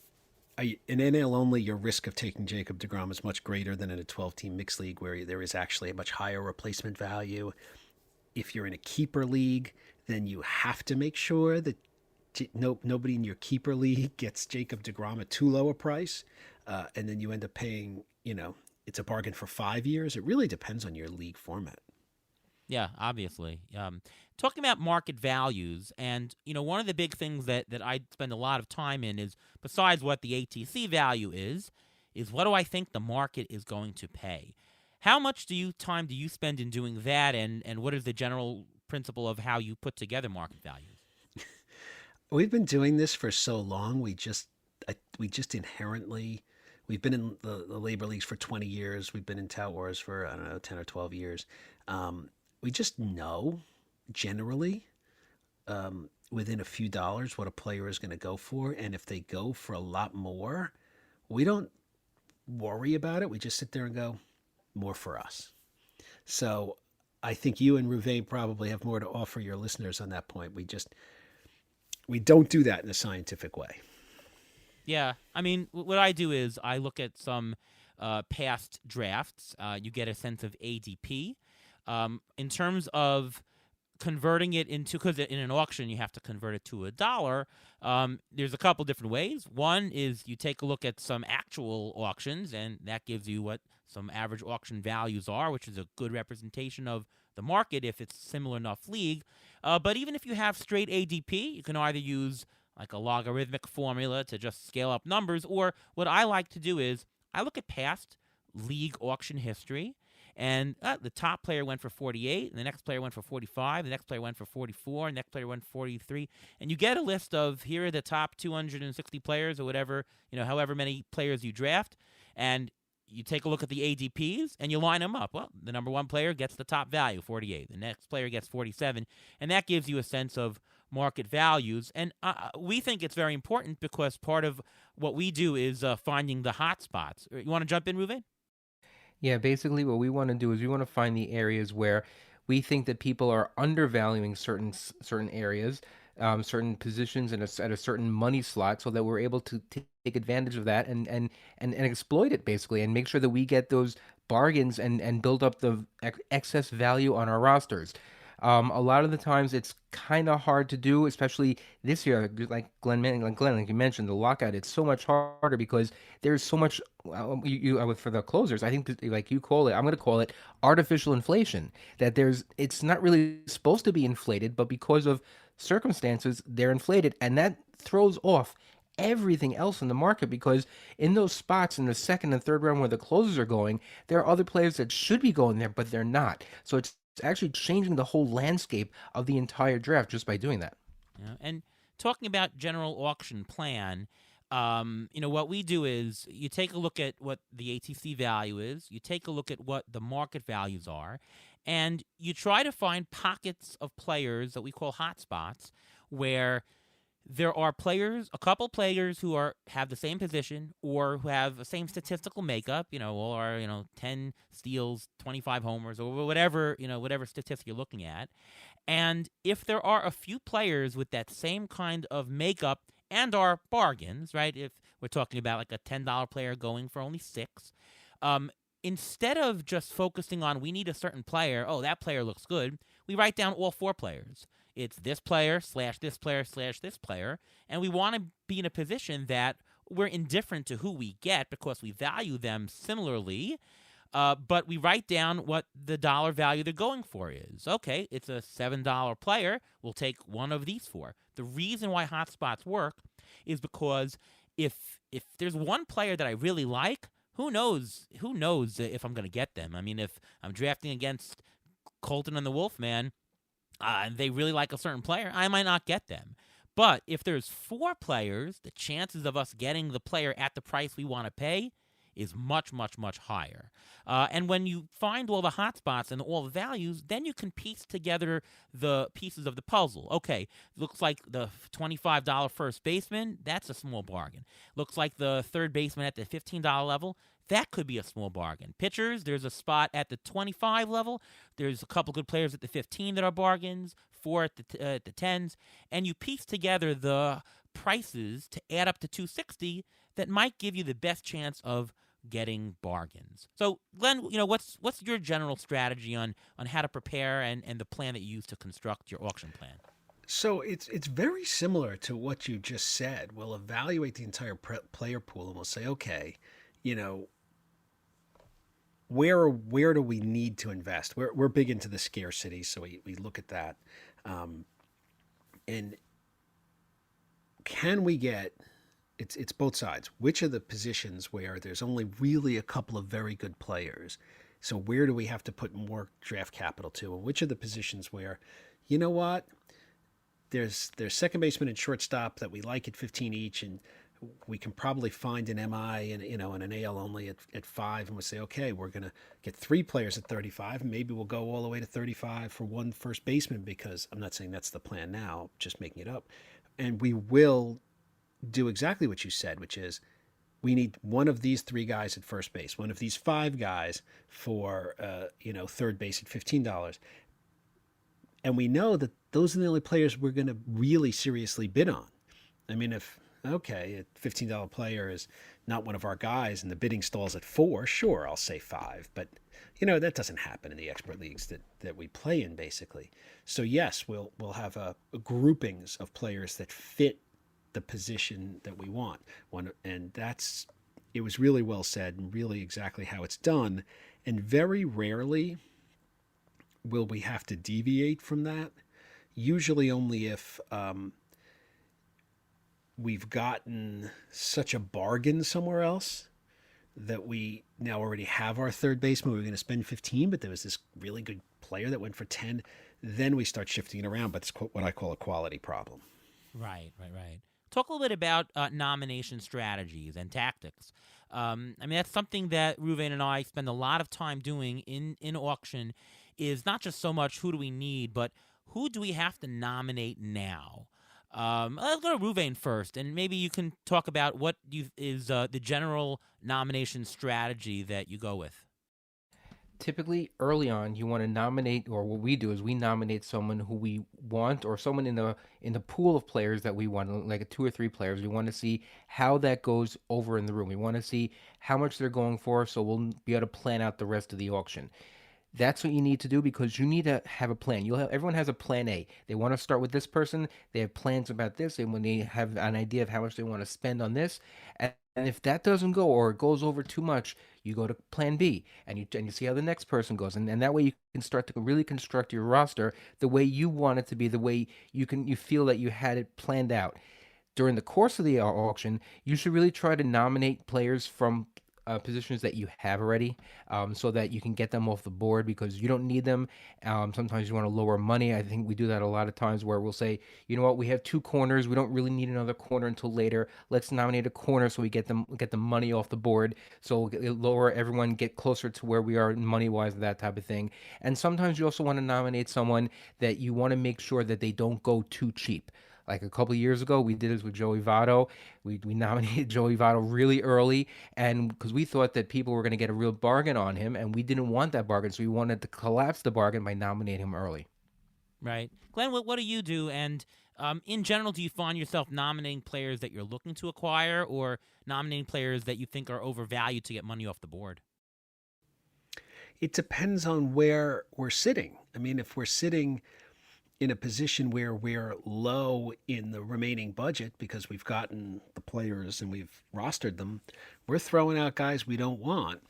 NL only, your risk of taking Jacob DeGrom is much greater than in a 12-team mixed league where there is actually a much higher replacement value. If you're in a keeper league, then you have to make sure that nobody in your keeper league gets Jacob DeGrom at too low a price, and then you end up paying, it's a bargain for 5 years. It really depends on your league format. Yeah, obviously. Talking about market values, and one of the big things that I spend a lot of time in is, besides what the ATC value is what do I think the market is going to pay? How much time do you spend in doing that, and what is the general principle of how you put together market values? We've been doing this for so long. We just inherently, we've been in the labor leagues for 20 years. We've been in tout wars for, I don't know, 10 or 12 years. We just know generally within a few dollars what a player is going to go for. And if they go for a lot more, we don't worry about it. We just sit there and go, more for us. So I think you and Rouvet probably have more to offer your listeners on that point. We don't do that in a scientific way. Yeah, I mean, what I do is I look at some past drafts. You get a sense of ADP. In terms of converting it into, because in an auction you have to convert it to a dollar, there's a couple different ways. One is you take a look at some actual auctions, and that gives you what some average auction values are, which is a good representation of the market if it's a similar enough league. But even if you have straight ADP, you can either use like a logarithmic formula to just scale up numbers, or what I like to do is I look at past league auction history, and the top player went for 48, and the next player went for 45, the next player went for 44, and the next player went for 43, and you get a list of here are the top 260 players or whatever, however many players you draft, and you take a look at the ADPs and you line them up. Well, the number one player gets the top value, 48. The next player gets 47, and that gives you a sense of market values. And we think it's very important because part of what we do is finding the hot spots. You want to jump in, Ruven? Yeah, basically what we want to do is we want to find the areas where we think that people are undervaluing certain areas, certain positions at a certain money slot, so that we're able to take advantage of that and exploit it basically, and make sure that we get those bargains and build up the excess value on our rosters. A lot of the times it's kind of hard to do, especially this year. Like like you mentioned, the lockout. It's so much harder because there's so much. For the closers, I think that, like you call it, I'm going to call it artificial inflation. That it's not really supposed to be inflated, but because of circumstances, they're inflated, and that throws off everything else in the market, because in those spots in the second and third round where the closers are going, there are other players that should be going there, but they're not. So it's actually changing the whole landscape of the entire draft just by doing that. Yeah. And talking about general auction plan, what we do is you take a look at what the ATC value is, you take a look at what the market values are, and you try to find pockets of players that we call hotspots where there are players, a couple players who have the same position or who have the same statistical makeup, all are, 10 steals, 25 homers, or whatever, whatever statistic you're looking at. And if there are a few players with that same kind of makeup and are bargains, right? If we're talking about like a $10 player going for only six, um, instead of just focusing on we need a certain player, oh, that player looks good, we write down all four players. It's this player slash this player slash this player. And we want to be in a position that we're indifferent to who we get because we value them similarly. But we write down what the dollar value they're going for is. Okay, it's a $7 player. We'll take one of these four. The reason why hotspots work is because if there's one player that I really like, who knows if I'm going to get them. I mean, if I'm drafting against Colton and the Wolfman, and they really like a certain player, I might not get them. But if there's four players, the chances of us getting the player at the price we want to pay is much, much, much higher. And when you find all the hotspots and all the values, then you can piece together the pieces of the puzzle. Okay, looks like the $25 first baseman, that's a small bargain. Looks like the third baseman at the $15 level, that could be a small bargain. Pitchers, there's a spot at the 25 level. There's a couple good players at the 15 that are bargains, four at the 10s. And you piece together the prices to add up to 260 that might give you the best chance of getting bargains. So, Glenn, what's your general strategy on how to prepare and the plan that you use to construct your auction plan? So it's very similar to what you just said. We'll evaluate the entire player pool and we'll say, okay, you know, where do we need to invest? We're big into the scarcity, so we look at that, and can we get it's both sides. Which are the positions where there's only really a couple of very good players? So where do we have to put more draft capital to? And which are the positions where, you know what, there's second baseman and shortstop that we like at 15 each, and we can probably find an MI and and an AL only at 5, and we'll say, okay, we're gonna get 3 players at 35, and maybe we'll go all the way to 35 for one first baseman, because I'm not saying that's the plan now, just making it up. And we will do exactly what you said, which is we need one of these 3 guys at first base, one of these 5 guys for third base at $15, and we know that those are the only players we're going to really seriously bid on. I mean, if okay, a $15 player is not one of our guys and the bidding stalls at 4, sure, I'll say 5, but that doesn't happen in the expert leagues that we play in, basically. So yes, we'll have a groupings of players that fit the position that we want. And it was really well said and really exactly how it's done. And very rarely will we have to deviate from that. Usually only if we've gotten such a bargain somewhere else that we now already have our third baseman. We were going to spend 15, but there was this really good player that went for 10. Then we start shifting it around, but it's what I call a quality problem. Right. Talk a little bit about nomination strategies and tactics. I mean, that's something that Ruven and I spend a lot of time doing in auction, is not just so much who do we need, but who do we have to nominate now? Let's go to Ruvain first, and maybe you can talk about what is the general nomination strategy that you go with. Typically, early on, you want to nominate, or what we do is we nominate someone who we want, or someone in the pool of players that we want, like 2 or 3 players. We want to see how that goes over in the room. We want to see how much they're going for, so we'll be able to plan out the rest of the auction. That's what you need to do, because you need to have a plan. Everyone has a plan A. They want to start with this person. They have plans about this, and when they have an idea of how much they want to spend on this, and if that doesn't go, or it goes over too much, you go to plan B, and you see how the next person goes, and that way you can start to really construct your roster the way you want it to be, the way you feel that you had it planned out. During the course of the auction, you should really try to nominate players from positions that you have already, so that you can get them off the board, because you don't need them. Sometimes you want to lower money. I think we do that a lot of times, where we'll say, you know what, we have 2 corners. We don't really need another corner until later. Let's nominate a corner so we get the money off the board. So we'll lower everyone, get closer to where we are money wise, that type of thing. And sometimes you also want to nominate someone that you want to make sure that they don't go too cheap. Like a couple of years ago, we did this with Joey Votto. We nominated Joey Votto really early, and because we thought that people were going to get a real bargain on him, and we didn't want that bargain, so we wanted to collapse the bargain by nominating him early. Right. Glenn, what do you do? And in general, do you find yourself nominating players that you're looking to acquire or nominating players that you think are overvalued to get money off the board? It depends on where we're sitting. I mean, if we're sitting in a position where we're low in the remaining budget because we've gotten the players and we've rostered them, we're throwing out guys we don't want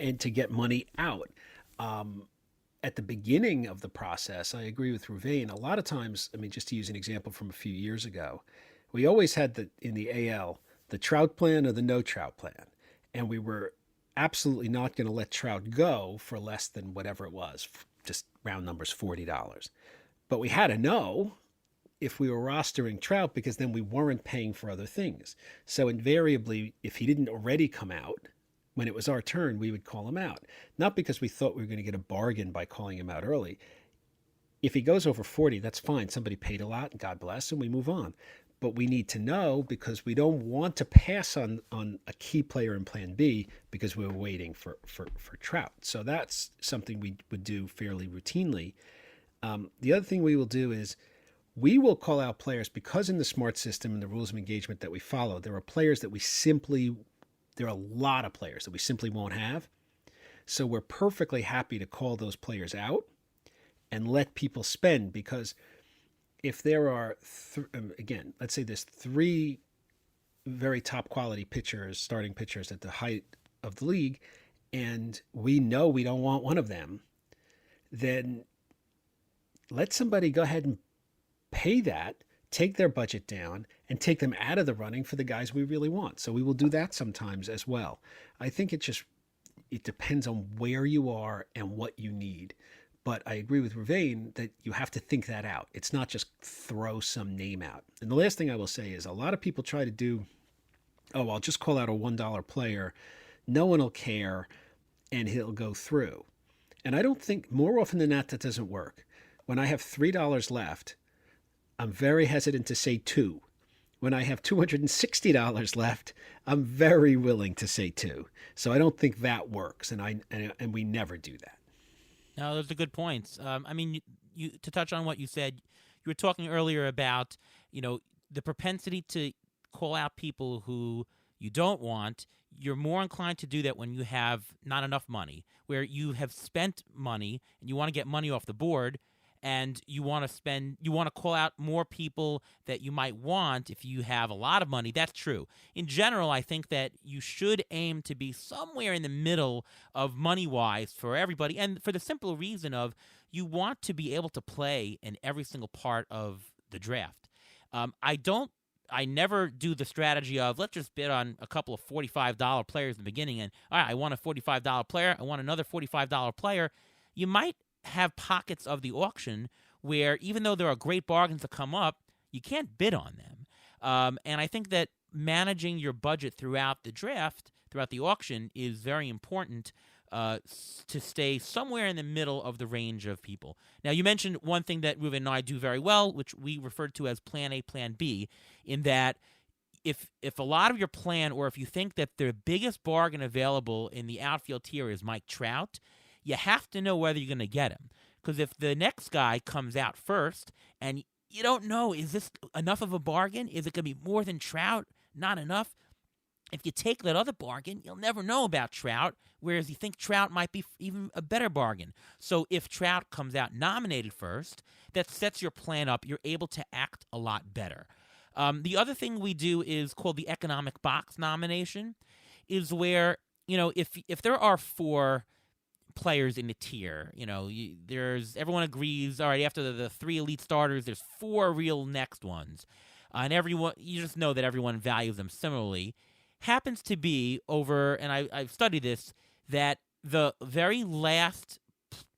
and to get money out. At the beginning of the process, I agree with Ruvain. A lot of times, I mean, just to use an example from a few years ago, we always had in the AL the Trout plan or the no Trout plan, and we were absolutely not going to let Trout go for less than whatever it was, just round numbers, $40. But we had to know if we were rostering Trout because then we weren't paying for other things. So invariably, if he didn't already come out, when it was our turn, we would call him out. Not because we thought we were going to get a bargain by calling him out early. If he goes over 40, that's fine. Somebody paid a lot, and God bless, and we move on. But we need to know because we don't want to pass on a key player in plan B because we were waiting for Trout. So that's something we would do fairly routinely. The other thing we will do is we will call out players because in the smart system and the rules of engagement that we follow, there are players that there are a lot of players that we simply won't have. So we're perfectly happy to call those players out and let people spend because if there are, again, let's say there's 3 very top quality pitchers, starting pitchers at the height of the league, and we know we don't want one of them, then let somebody go ahead and pay that, take their budget down, and take them out of the running for the guys we really want. So we will do that sometimes as well. I think it depends on where you are and what you need. But I agree with Ruvain that you have to think that out. It's not just throw some name out. And the last thing I will say is a lot of people try to do, oh, I'll just call out a $1 player. No one will care and he'll go through. And I don't think more often than not that doesn't work. When I have $3 left, I'm very hesitant to say 2. When I have $260 left, I'm very willing to say 2. So I don't think that works, and we never do that. No, those are good points. I mean, you to touch on what you said, you were talking earlier about, the propensity to call out people who you don't want. You're more inclined to do that when you have not enough money, where you have spent money and you want to get money off the board. And you want to call out more people that you might want if you have a lot of money. That's true. In general, I think that you should aim to be somewhere in the middle of money-wise for everybody. And for the simple reason of you want to be able to play in every single part of the draft. I never do the strategy of let's just bid on a couple of $45 players in the beginning. And all right, I want a $45 player. I want another $45 player. You might have pockets of the auction where even though there are great bargains that come up, you can't bid on them. And I think that managing your budget throughout the draft, throughout the auction, is very important to stay somewhere in the middle of the range of people. Now, you mentioned one thing that Ruben and I do very well, which we referred to as Plan A, Plan B, in that if a lot of your plan, or if you think that the biggest bargain available in the outfield tier is Mike Trout, you have to know whether you're going to get him. Because if the next guy comes out first and you don't know, is this enough of a bargain? Is it going to be more than Trout? Not enough? If you take that other bargain, you'll never know about Trout, whereas you think Trout might be even a better bargain. So if Trout comes out nominated first, that sets your plan up. You're able to act a lot better. The other thing we do is called the economic box nomination, is where, if there are 4 players in the tier, there's everyone agrees, all right, after the 3 elite starters, there's 4 real next ones. And everyone, you just know that everyone values them similarly. Happens to be and I've studied this, that the very last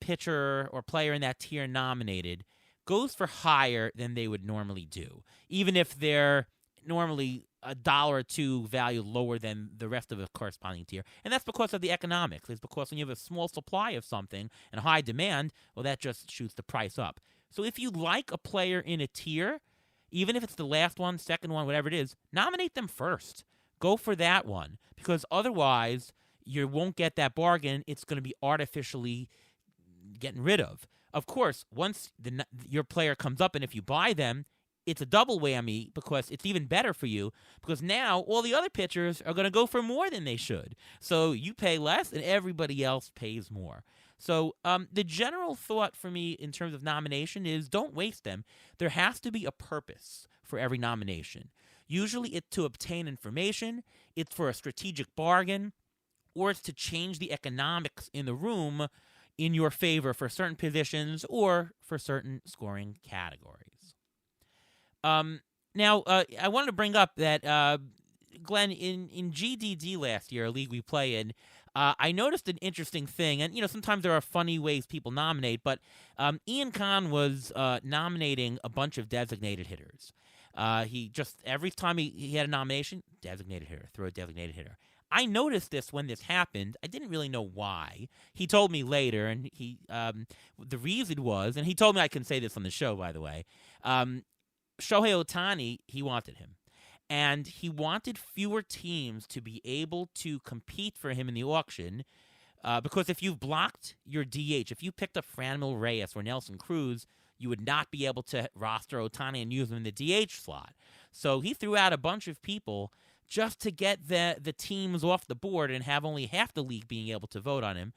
pitcher or player in that tier nominated goes for higher than they would normally do, even if they're normally $1 or $2 value lower than the rest of the corresponding tier. And that's because of the economics. It's because when you have a small supply of something and high demand, well, that just shoots the price up. So if you like a player in a tier, even if it's the last one, second one, whatever it is, nominate them first. Go for that one, because otherwise you won't get that bargain. It's going to be artificially getting rid of. Of course, once your player comes up and if you buy them, it's a double whammy because it's even better for you because now all the other pitchers are going to go for more than they should. So you pay less and everybody else pays more. So the general thought for me in terms of nomination is don't waste them. There has to be a purpose for every nomination. Usually it's to obtain information, it's for a strategic bargain, or it's to change the economics in the room in your favor for certain positions or for certain scoring categories. Now, I wanted to bring up that, Glenn, in GDD last year, a league we play in, I noticed an interesting thing, and sometimes there are funny ways people nominate, but Ian Kahn was nominating a bunch of designated hitters. He just, every time he had a nomination, designated hitter, throw a designated hitter. I noticed this when this happened. I didn't really know why. He told me later, and the reason was, and he told me I can say this on the show, by the way, Shohei Ohtani, he wanted him. And he wanted fewer teams to be able to compete for him in the auction because if you've blocked your DH, if you picked up Franmil Reyes or Nelson Cruz, you would not be able to roster Ohtani and use him in the DH slot. So he threw out a bunch of people just to get the teams off the board and have only half the league being able to vote on him.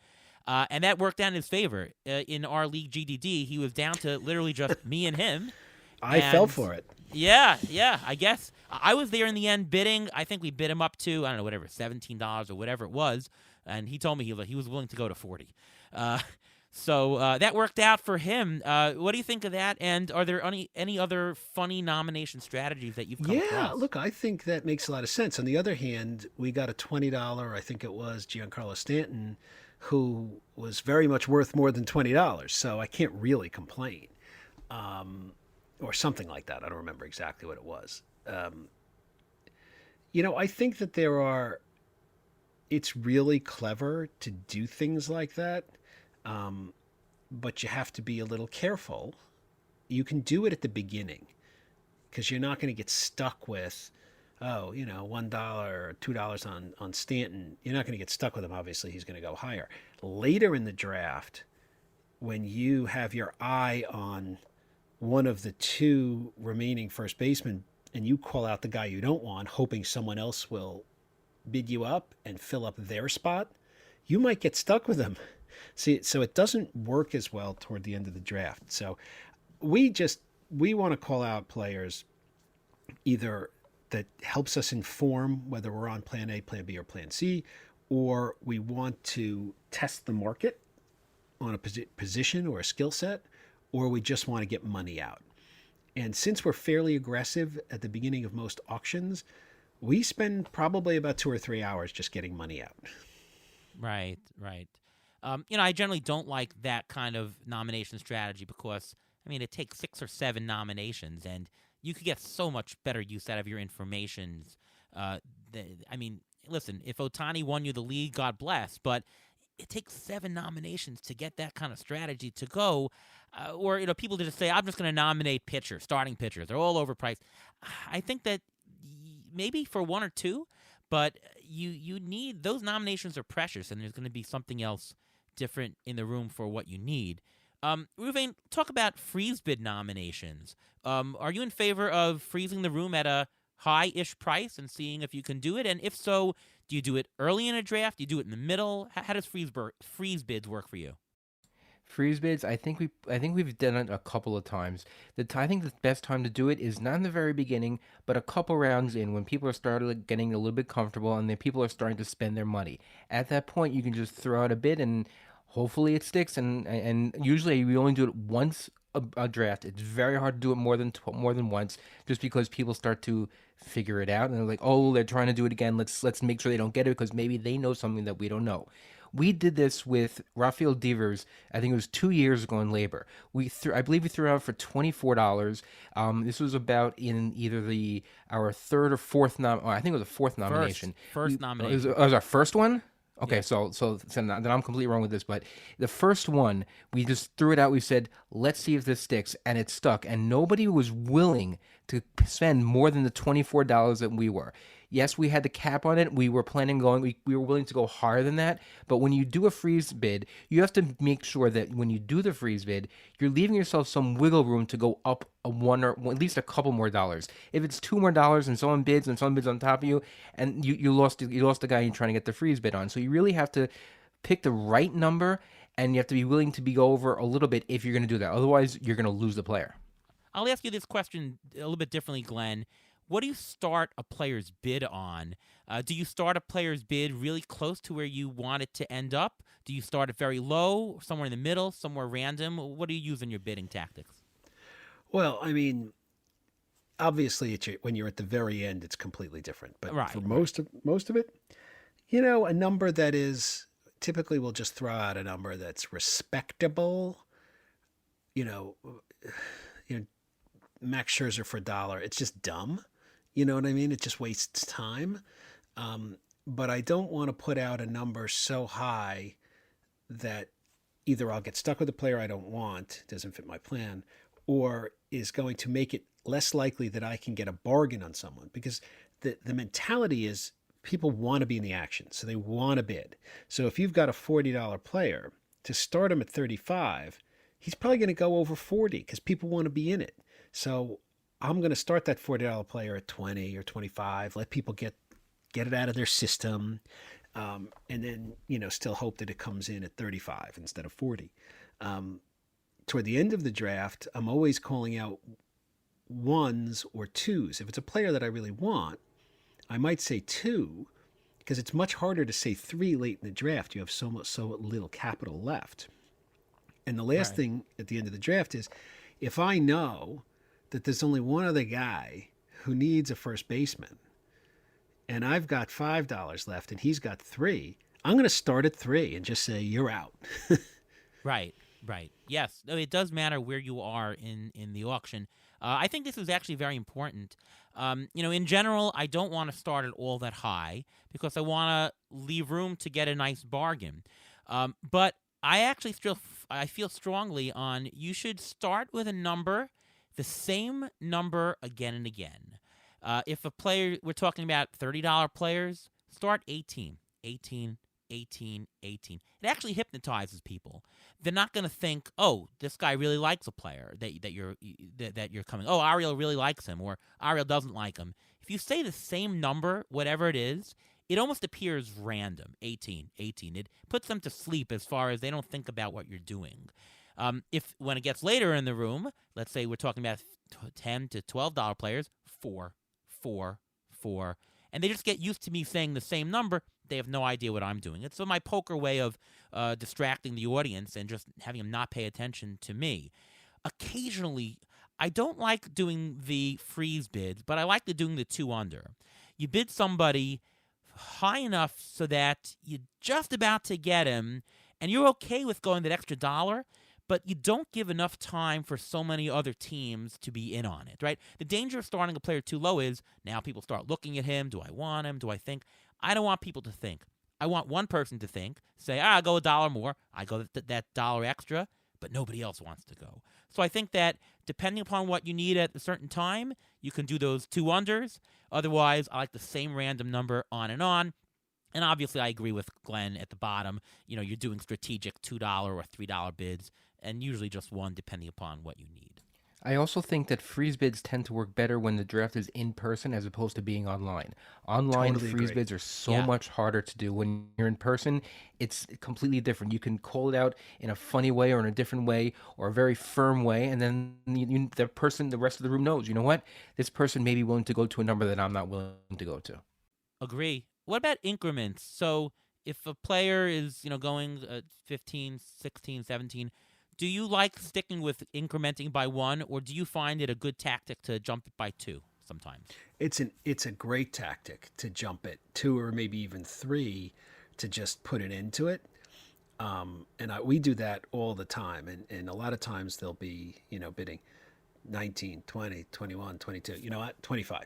And that worked out in his favor. In our league GDD, he was down to literally just me and him. I fell for it. Yeah, I guess. I was there in the end bidding. I think we bid him up to, I don't know, whatever, $17 or whatever it was. And he told me he was willing to go to 40. So that worked out for him. What do you think of that? And are there any other funny nomination strategies that you've come across? Yeah, look, I think that makes a lot of sense. On the other hand, we got a $20, I think it was, Giancarlo Stanton, who was very much worth more than $20. So I can't really complain. Or something like that. I don't remember exactly what it was. I think that it's really clever to do things like that, but you have to be a little careful. You can do it at the beginning because you're not going to get stuck with, $1 or $2 on Stanton. You're not going to get stuck with him. Obviously, he's going to go higher. Later in the draft, when you have your eye on one of the two remaining first basemen and you call out the guy you don't want, hoping someone else will bid you up and fill up their spot, you might get stuck with them. See, so it doesn't work as well toward the end of the draft. So we want to call out players either that helps us inform whether we're on plan A, plan B, or plan C, or we want to test the market on a position or a skill set, or we just want to get money out. And since we're fairly aggressive at the beginning of most auctions, we spend probably about 2 or 3 hours just getting money out. Right. I generally don't like that kind of nomination strategy because, it takes 6 or 7 nominations, and you could get so much better use out of your information. Listen, if Ohtani won you the league, God bless, but it takes 7 nominations to get that kind of strategy to go. Or people just say, I'm just going to nominate pitchers, starting pitchers. They're all overpriced. I think that maybe for 1 or 2, but you need, those nominations are precious, and there's going to be something else different in the room for what you need. Ruvain, talk about freeze bid nominations. Are you in favor of freezing the room at a high-ish price and seeing if you can do it? And if so, do you do it early in a draft? Do you do it in the middle? How does freeze bids work for you? Freeze bids, I think we've done it a couple of times. I think the best time to do it is not in the very beginning, but a couple rounds in when people are starting getting a little bit comfortable and then people are starting to spend their money. At that point, you can just throw out a bid and hopefully it sticks. And usually we only do it once a draft. It's very hard to do it more than once, just because people start to figure it out and they're like, oh, they're trying to do it again. Let's make sure they don't get it because maybe they know something that we don't know. We did this with Rafael Devers. I think it was 2 years ago in Labor. I believe we threw it out for $24. This was about in either our third or fourth I think it was the fourth nomination. First nomination. It was our first one. Okay, so then I'm completely wrong with this, but the first one we just threw it out. We said, let's see if this sticks, and it stuck. And nobody was willing to spend more than the $24 that we were. Yes, we had the cap on it. We were planning going. We were willing to go higher than that. But when you do a freeze bid, you have to make sure that when you do the freeze bid, you're leaving yourself some wiggle room to go up a one or at least a couple more dollars. If it's $2 more and someone bids on top of you, and you lost the guy you're trying to get the freeze bid on. So you really have to pick the right number, and you have to be willing to be over a little bit if you're going to do that. Otherwise, you're going to lose the player. I'll ask you this question a little bit differently, Glenn. What do you start a player's bid on? Do you start a player's bid really close to where you want it to end up? Do you start it very low, somewhere in the middle, somewhere random? What do you use in your bidding tactics? Well, I mean, obviously, when you're at the very end, it's completely different. But Right, for right. most of it, a number that is typically we'll just throw out a number that's respectable. You know, you know, Max Scherzer for $1. It's just dumb. You know what I mean? It just wastes time. But I don't want to put out a number so high that either I'll get stuck with a player I don't want, doesn't fit my plan, or is going to make it less likely that I can get a bargain on someone. Because the mentality is people want to be in the action, so they want to bid. So if you've got a $40 player, to start him at 35, he's probably going to go over 40 because people want to be in it. So I'm going to start that $40 player at 20 or 25, let people get it out of their system, and then still hope that it comes in at 35 instead of 40. Toward the end of the draft, I'm always calling out ones or twos. If it's a player that I really want, I might say two, because it's much harder to say three late in the draft. You have so little capital left. And the last Right. thing at the end of the draft is, if I know that there's only one other guy who needs a first baseman, and I've got $5 left and he's got three, I'm going to start at three and just say, you're out. Right, right. Yes, no, it does matter where you are in the auction. I think this is actually very important. In general, I don't want to start it all that high because I want to leave room to get a nice bargain. But I actually I feel strongly on you should start with a number, the same number again and again. If a player, we're talking about $30 players, start 18, 18, 18, 18. It actually hypnotizes people. They're not going to think, oh, this guy really likes a player that you're coming. Oh, Ariel really likes him, or Ariel doesn't like him. If you say the same number, whatever it is, it almost appears random. 18, 18. It puts them to sleep as far as they don't think about what you're doing. If when it gets later in the room, let's say we're talking about $10 to $12 players, 4, 4, 4, and they just get used to me saying the same number, they have no idea what I'm doing. It's my poker way of distracting the audience and just having them not pay attention to me. Occasionally, I don't like doing the freeze bids, but I like doing the two under. You bid somebody high enough so that you're just about to get him, and you're okay with going that extra dollar, but you don't give enough time for so many other teams to be in on it, right? The danger of starting a player too low is now people start looking at him. Do I want him? Do I think? I don't want people to think. I want one person to think, say, I'll go a dollar more. I go that dollar extra, but nobody else wants to go. So I think that depending upon what you need at a certain time, you can do those two unders. Otherwise, I like the same random number on and on. And obviously, I agree with Glenn at the bottom. You're doing strategic $2 or $3 bids, and usually just one depending upon what you need. I also think that freeze bids tend to work better when the draft is in person as opposed to being online. Online Totally freeze agree. bids are so Yeah. much harder to do. When you're in person, it's completely different. You can call it out in a funny way or in a different way or a very firm way, and then the rest of the room knows, you know what? This person may be willing to go to a number that I'm not willing to go to. Agree. What about increments? So if a player is, going 15, 16, 17, do you like sticking with incrementing by one, or do you find it a good tactic to jump it by two sometimes? It's a great tactic to jump it two or maybe even three to just put it into it. We do that all the time. And a lot of times they'll be, bidding 19, 20, 21, 22, 25.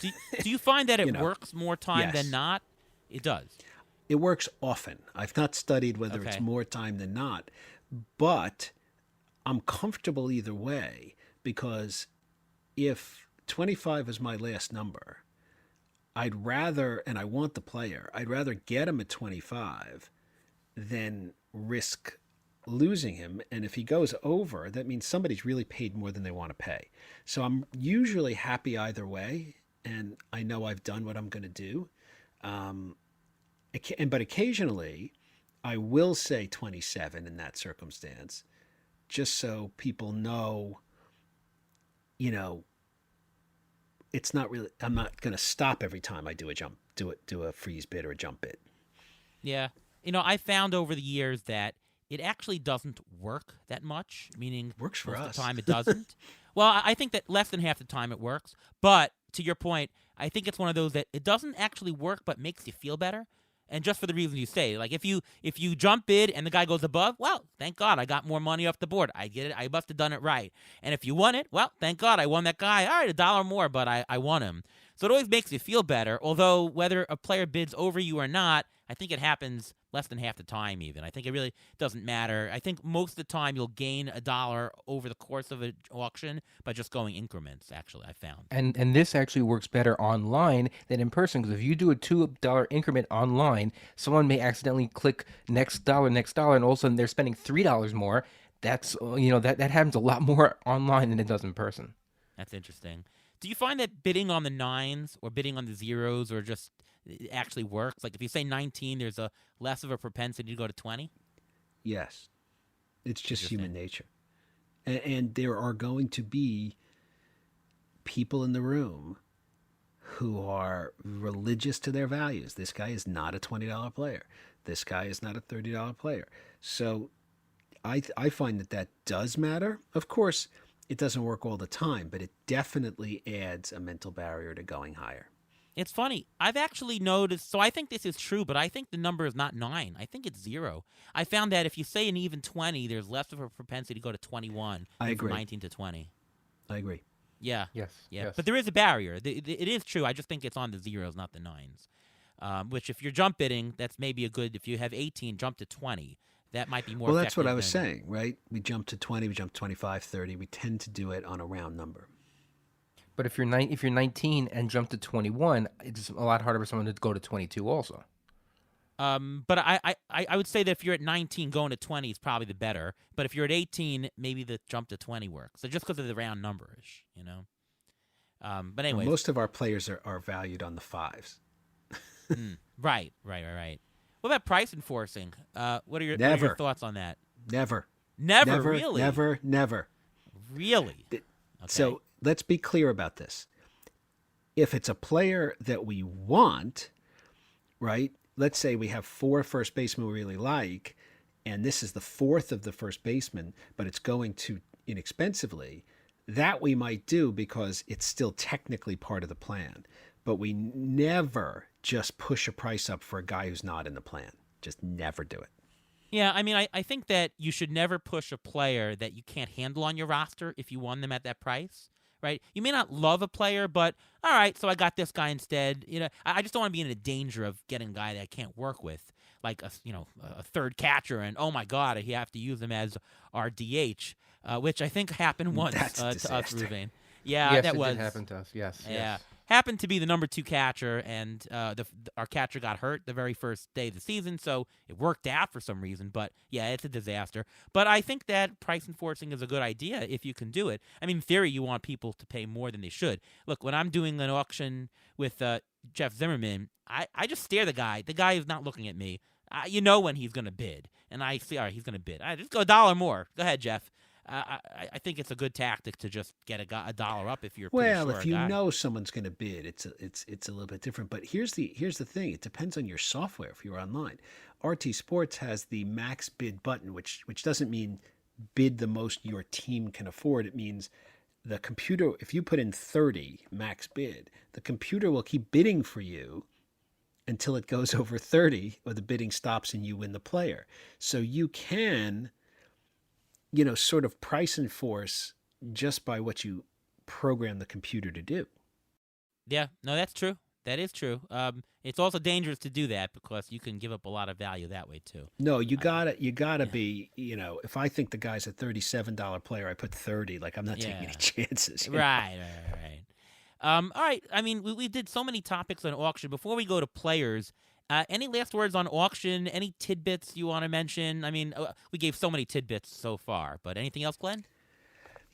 Do you find that it You know, works more time than yes. not? It does. It works often. I've not studied whether it's Okay. more time than not, but I'm comfortable either way because if 25 is my last number, I'd rather, and I want the player, I'd rather get him at 25 than risk losing him. And if he goes over, that means somebody's really paid more than they want to pay. So I'm usually happy either way. And I know I've done what I'm going to do. Um, but occasionally I will say 27 in that circumstance, just so people know, you know, it's not really, I'm not going to stop every time I do a jump, do a freeze bid or a jump bid. Yeah. I found over the years that it actually doesn't work that much, meaning Works for most us. of the time it doesn't. Well, I think that less than half the time it works. But to your point, I think it's one of those that it doesn't actually work but makes you feel better. And just for the reasons you say, like if you jump bid and the guy goes above, well, thank God I got more money off the board. I get it. I must have done it right. And if you won it, well, thank God I won that guy. All right, $1 more, but I won him. So it always makes you feel better. Although whether a player bids over you or not, I think it happens less than half the time even. I think it really doesn't matter. I think most of the time you'll gain $1 over the course of an auction by just going increments, actually, I found. And this actually works better online than in person, because if you do a $2 increment online, someone may accidentally click next dollar, and all of a sudden they're spending $3 more. That's that happens a lot more online than it does in person. That's interesting. Do you find that bidding on the nines or bidding on the zeros or just it actually works? Like if you say 19, there's a less of a propensity to go to 20? Yes. It's just Interesting. human nature. And there are going to be people in the room who are religious to their values. This guy is not a $20 player. This guy is not a $30 player. So I find that does matter. Of course, it doesn't work all the time, but it definitely adds a mental barrier to going higher. It's funny. I've actually noticed, so I think this is true, but I think the number is not 9. I think it's 0. I found that if you say an even 20, there's less of a propensity to go to 21 I than from agree. 19 to 20. I agree. Yeah. Yes. Yeah. Yes. But there is a barrier. It is true. I just think it's on the zeros, not the nines. Which if you're jump bidding, that's maybe a good, if you have 18, jump to 20. That might be more Well, that's what I effective was than- saying, right? We jump to 20, we jump to 25, 30. We tend to do it on a round number. But if you're 19 and jump to 21, it's a lot harder for someone to go to 22 also. But I would say that if you're at 19, going to 20 is probably the better. But if you're at 18, maybe the jump to 20 works. So just because of the round numberish, But anyway, Most of our players are valued on the fives. right. What about price enforcing? What are your Never. thoughts on that? Never. Never, really? Never. Really? Okay. So let's be clear about this. If it's a player that we want, right? Let's say we have 4 first basemen we really like, and this is the 4th of the first baseman, but it's going too inexpensively. That we might do because it's still technically part of the plan. But we never just push a price up for a guy who's not in the plan. Just never do it. Yeah, I mean, I think that you should never push a player that you can't handle on your roster if you won them at that price, right? You may not love a player, but all right, so I got this guy instead. I just don't want to be in the danger of getting a guy that I can't work with, like a third catcher, and oh my God, I have to use him as our DH, which I think happened once That's a to us, disaster. Ruvain. Yeah, yes, that it was did happen to us. Yes. Yeah. Yes. Happened to be the number 2 catcher, and our catcher got hurt the very first day of the season, so it worked out for some reason. But, yeah, it's a disaster. But I think that price enforcing is a good idea if you can do it. I mean, in theory, you want people to pay more than they should. Look, when I'm doing an auction with Jeff Zimmerman, I just stare the guy. The guy is not looking at me. You know when he's going to bid. And I see, all right, he's going to bid. I just go $1 more. Go ahead, Jeff. I think it's a good tactic to just get $1 up if you're pretty Well, sure if you a guy. know someone's going to bid, it's a little bit different. But here's the thing: it depends on your software. If you're online, RT Sports has the max bid button, which doesn't mean bid the most your team can afford. It means the computer. If you put in 30 max bid, the computer will keep bidding for you until it goes over 30, or the bidding stops and you win the player. So you can, sort of price enforce just by what you program the computer to do. Yeah, no, that's true. That is true. It's also dangerous to do that because you can give up a lot of value that way too. No, Uh, you gotta yeah, be, if I think the guy's a $37 player, I put 30. Like I'm not taking any yeah, chances, right. All right. I mean, we did so many topics on auction. Before we go to players, any last words on auction? Any tidbits you want to mention? I mean, we gave so many tidbits so far, but anything else, Glenn?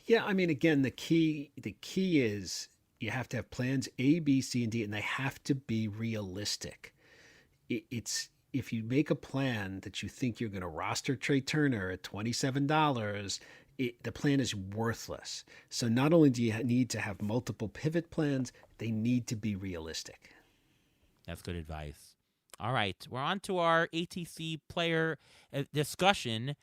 Yeah, I mean, again, the key is you have to have plans A, B, C, and D, and they have to be realistic. It's if you make a plan that you think you're going to roster Trey Turner at $27, the plan is worthless. So not only do you need to have multiple pivot plans, they need to be realistic. That's good advice. All right, we're on to our ATC player discussion.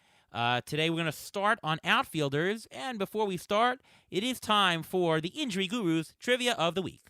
Today we're going to start on outfielders, and before we start, it is time for the Injury Gurus Trivia of the Week.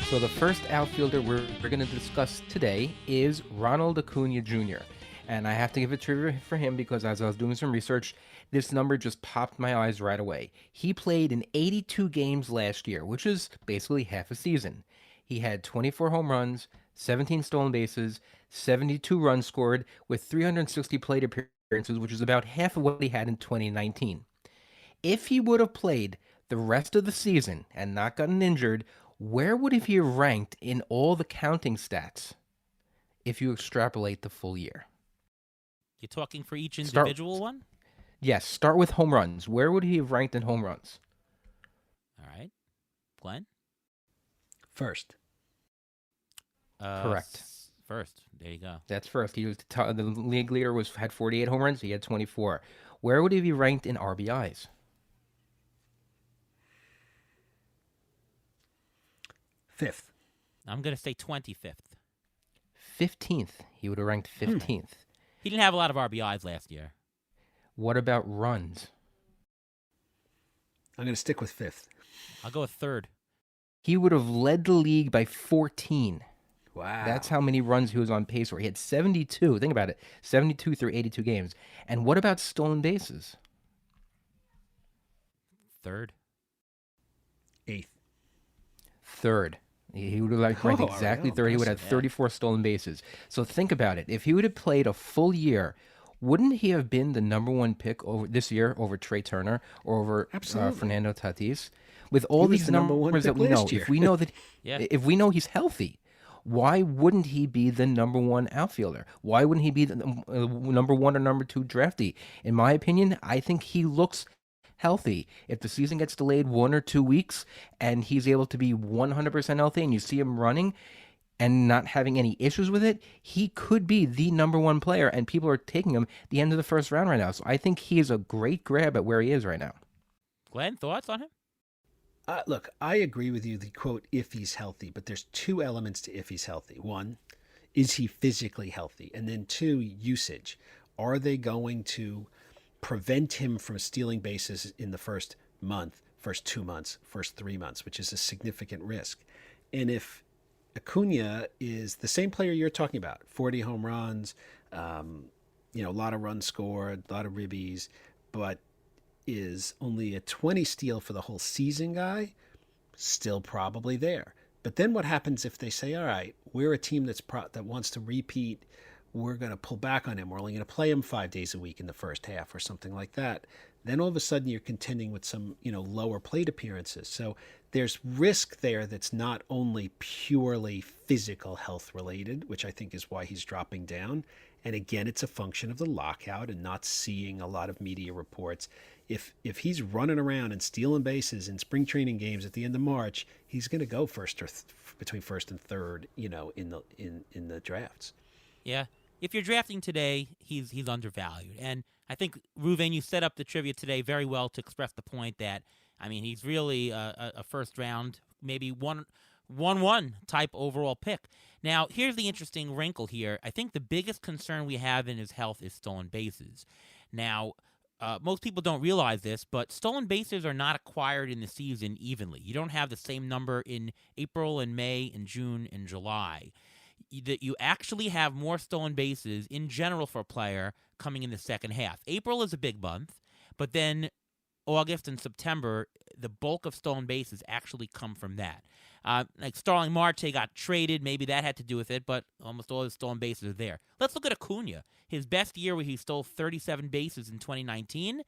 So the first outfielder we're going to discuss today is Ronald Acuna Jr. And I have to give it trivia for him because as I was doing some research, this number just popped my eyes right away. He played in 82 games last year, which is basically half a season. He had 24 home runs, 17 stolen bases, 72 runs scored with 360 plate appearances, which is about half of what he had in 2019. If he would have played the rest of the season and not gotten injured, where would he have ranked in all the counting stats if you extrapolate the full year? You're talking for each Start, individual one? yes, start with home runs. Where would he have ranked in home runs? All right. Glenn? First, Correct. First. There you go. That's first. He was the league leader had 48 home runs. He had 24. Where would he be ranked in RBIs? fifth. I'm going to say 25th. 15th. He would have ranked 15th. He didn't have a lot of RBIs last year. What about runs? I'm going to stick with fifth. I'll go with third. He would have led the league by 14. Wow. That's how many runs he was on pace for. He had 72. Think about it. 72 through 82 games. And what about stolen bases? Third. eighth. Third. He would have ranked exactly third. He would have had 34 stolen bases. So think about it. If he would have played a full year, wouldn't he have been the number one pick over this year over Trey Turner or over Fernando Tatis? With all these numbers that we know, if we know that, if we know he's healthy, why wouldn't he be the number one outfielder? Why wouldn't he be the number one or number two draftee? In my opinion, I think he looks healthy. If the season gets delayed 1 or 2 weeks and he's able to be 100% healthy and you see him running and not having any issues with it, he could be the number one player, and people are taking him at the end of the first round right now. So I think he is a great grab at where he is right now. Glenn, thoughts on him? Look, I agree with you, the quote, if he's healthy, but there's two elements to if he's healthy. One, is he physically healthy? And then two, usage. Are they going to prevent him from stealing bases in the first month, first 2 months, first 3 months, which is a significant risk? And if Acuna is the same player you're talking about, 40 home runs, a lot of runs scored, a lot of ribbies, but is only a 20 steal for the whole season guy, still probably there. But then what happens if they say, all right, we're a team that wants to repeat, we're going to pull back on him, we're only going to play him 5 days a week in the first half or something like that. Then all of a sudden you're contending with some, lower plate appearances. So there's risk there that's not only purely physical health related, which I think is why he's dropping down. And again, it's a function of the lockout and not seeing a lot of media reports. If he's running around and stealing bases in spring training games at the end of March, he's going to go between first and third, in the drafts. Yeah. If you're drafting today, he's undervalued. And I think, Ruven, you set up the trivia today very well to express the point that, he's really a first round, maybe 1-1 type overall pick. Now, here's the interesting wrinkle here. I think the biggest concern we have in his health is stolen bases. Now, most people don't realize this, but stolen bases are not acquired in the season evenly. You don't have the same number in April and May and June and July. That you actually have more stolen bases in general for a player coming in the second half. April is a big month, but then August and September, the bulk of stolen bases actually come from that. Like Starling Marte got traded, maybe that had to do with it, but almost all his stolen bases are there. Let's look at Acuna. His best year where he stole 37 bases in 2019.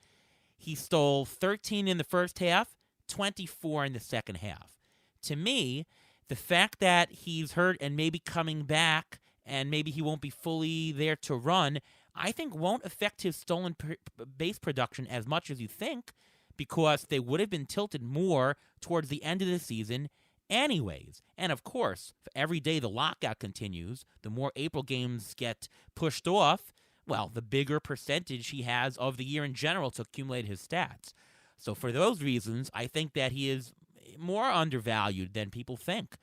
He stole 13 in the first half, 24 in the second half. To me, the fact that he's hurt and maybe coming back and maybe he won't be fully there to run, I think won't affect his stolen base production as much as you think, because they would have been tilted more towards the end of the season anyways. And of course, for every day the lockout continues, the more April games get pushed off, well, the bigger percentage he has of the year in general to accumulate his stats. So for those reasons, I think that he is more undervalued than people think.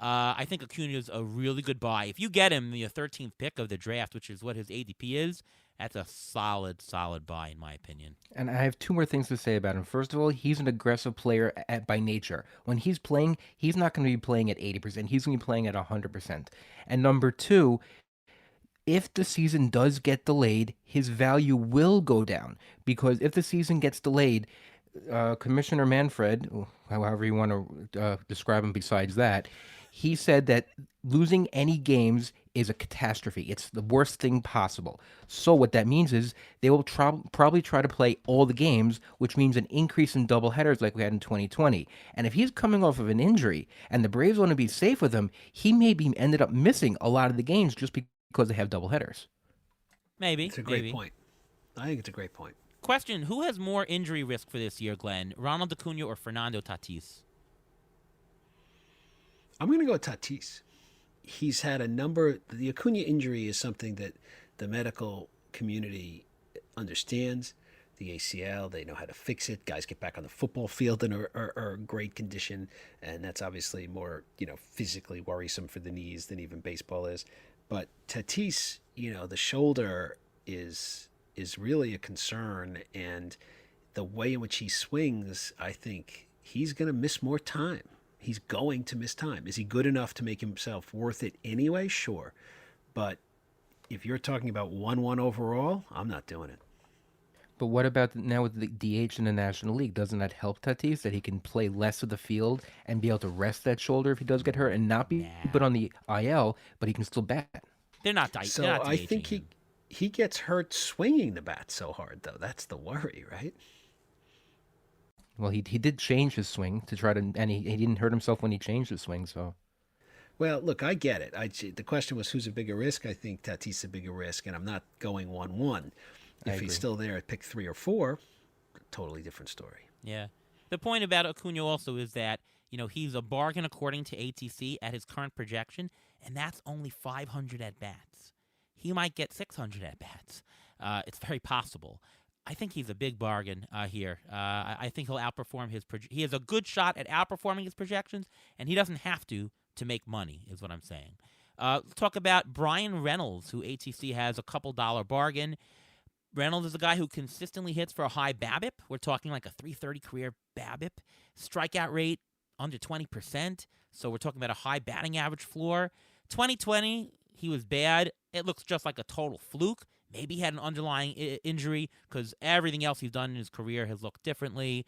I think Acuna is a really good buy. If you get him the 13th pick of the draft, which is what his ADP is, that's a solid buy in my opinion. And I have two more things to say about him. First of all, he's an aggressive player by nature. When he's playing, he's not going to be playing at 80%. He's going to be playing at 100%. And number two, if the season does get delayed, his value will go down, because if the season gets delayed, Commissioner Manfred, however you want to describe him besides that, he said that losing any games is a catastrophe. It's the worst thing possible. So what that means is they will probably try to play all the games, which means an increase in doubleheaders like we had in 2020. And if he's coming off of an injury and the Braves want to be safe with him, he may be ended up missing a lot of the games just because they have doubleheaders. Maybe. It's a great point. I think it's a great point. Question, who has more injury risk for this year, Glenn? Ronald Acuna or Fernando Tatis? I'm going to go with Tatis. He's had a number. The Acuna injury is something that the medical community understands. The ACL, they know how to fix it. Guys get back on the football field and are in great condition, and that's obviously more, physically worrisome for the knees than even baseball is. But Tatis, the shoulder is really a concern, and the way in which he swings, I think he's going to miss more time. He's going to miss time. Is he good enough to make himself worth it anyway? Sure. But if you're talking about 1-1 overall, I'm not doing it. But what about now with the DH in the National League? Doesn't that help Tatis, that he can play less of the field and be able to rest that shoulder if he does get hurt and not be put on the IL, but he can still bat? They're not So I think he gets hurt swinging the bat so hard, though. That's the worry, right? Well, he did change his swing to try to, and he didn't hurt himself when he changed his swing. So, well, look, I get it. The question was who's a bigger risk. I think Tatis is a bigger risk, and I'm not going 1-1. If he's still there at pick 3 or 4, totally different story. Yeah. The point about Acuna also is that, he's a bargain according to ATC at his current projection, and that's only 500 at-bats. He might get 600 at-bats. It's very possible. I think he's a big bargain here. I think he'll outperform he has a good shot at outperforming his projections, and he doesn't have to make money, is what I'm saying. Let's talk about Brian Reynolds, who ATC has a couple dollar bargain. Reynolds is a guy who consistently hits for a high BABIP. We're talking like a 330 career BABIP. Strikeout rate under 20%. So we're talking about a high batting average floor. 2020, he was bad. It looks just like a total fluke. Maybe he had an underlying injury, because everything else he's done in his career has looked differently.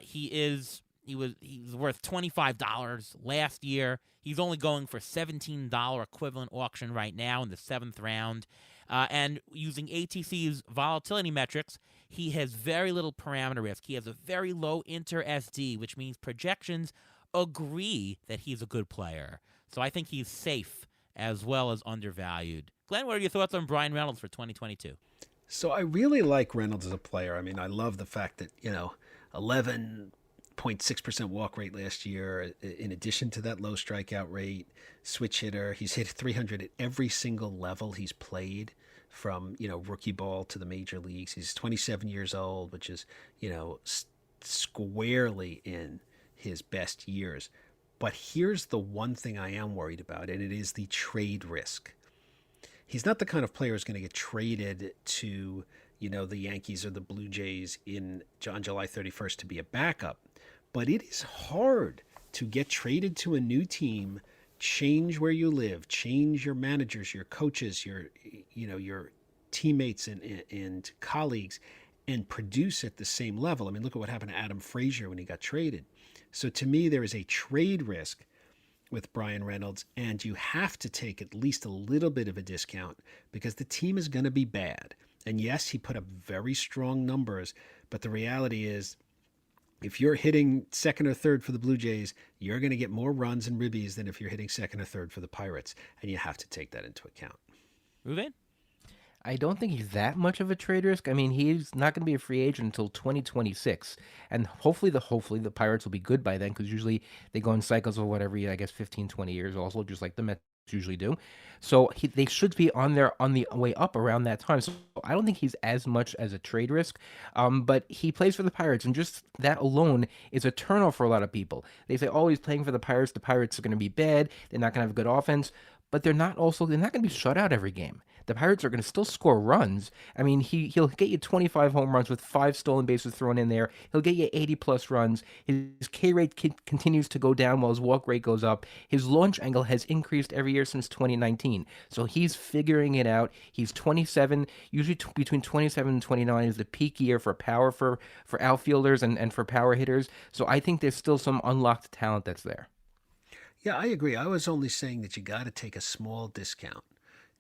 He's worth $25 last year. He's only going for $17 equivalent auction right now in the 7th round. And using ATC's volatility metrics, he has very little parameter risk. He has a very low inter-SD, which means projections agree that he's a good player. So I think he's safe as well as undervalued. Glenn, what are your thoughts on Brian Reynolds for 2022? So I really like Reynolds as a player. I mean, I love the fact that, 11.6% walk rate last year, in addition to that low strikeout rate, switch hitter. He's hit 300 at every single level he's played, from, rookie ball to the major leagues. He's 27 years old, which is, squarely in his best years. But here's the one thing I am worried about, and it is the trade risk. He's not the kind of player who's going to get traded to, the Yankees or the Blue Jays on July 31st to be a backup. But it is hard to get traded to a new team, change where you live, change your managers, your coaches, your teammates and colleagues, and produce at the same level. I mean, look at what happened to Adam Frazier when he got traded. So to me, there is a trade risk with Brian Reynolds, and you have to take at least a little bit of a discount because the team is going to be bad. And yes, he put up very strong numbers, but the reality is if you're hitting second or third for the Blue Jays, you're going to get more runs and ribbies than if you're hitting second or third for the Pirates, and you have to take that into account. Ruben? I don't think he's that much of a trade risk. I mean, he's not going to be a free agent until 2026, and hopefully the Pirates will be good by then because usually they go in cycles of whatever, I guess 15, 20 years, also just like the Mets usually do. So they should be on the way up around that time. So I don't think he's as much as a trade risk, but he plays for the Pirates, and just that alone is a turnoff for a lot of people. They say, oh, he's playing for the Pirates. The Pirates are going to be bad. They're not going to have a good offense, but they're not going to be shut out every game. The Pirates are going to still score runs. I mean, he'll get you 25 home runs with 5 stolen bases thrown in there. He'll get you 80 plus runs. His K rate continues to go down while his walk rate goes up. His launch angle has increased every year since 2019. So he's figuring it out. He's 27, usually between 27 and 29 is the peak year for power for outfielders and for power hitters. So I think there's still some unlocked talent that's there. Yeah, I agree. I was only saying that you got to take a small discount,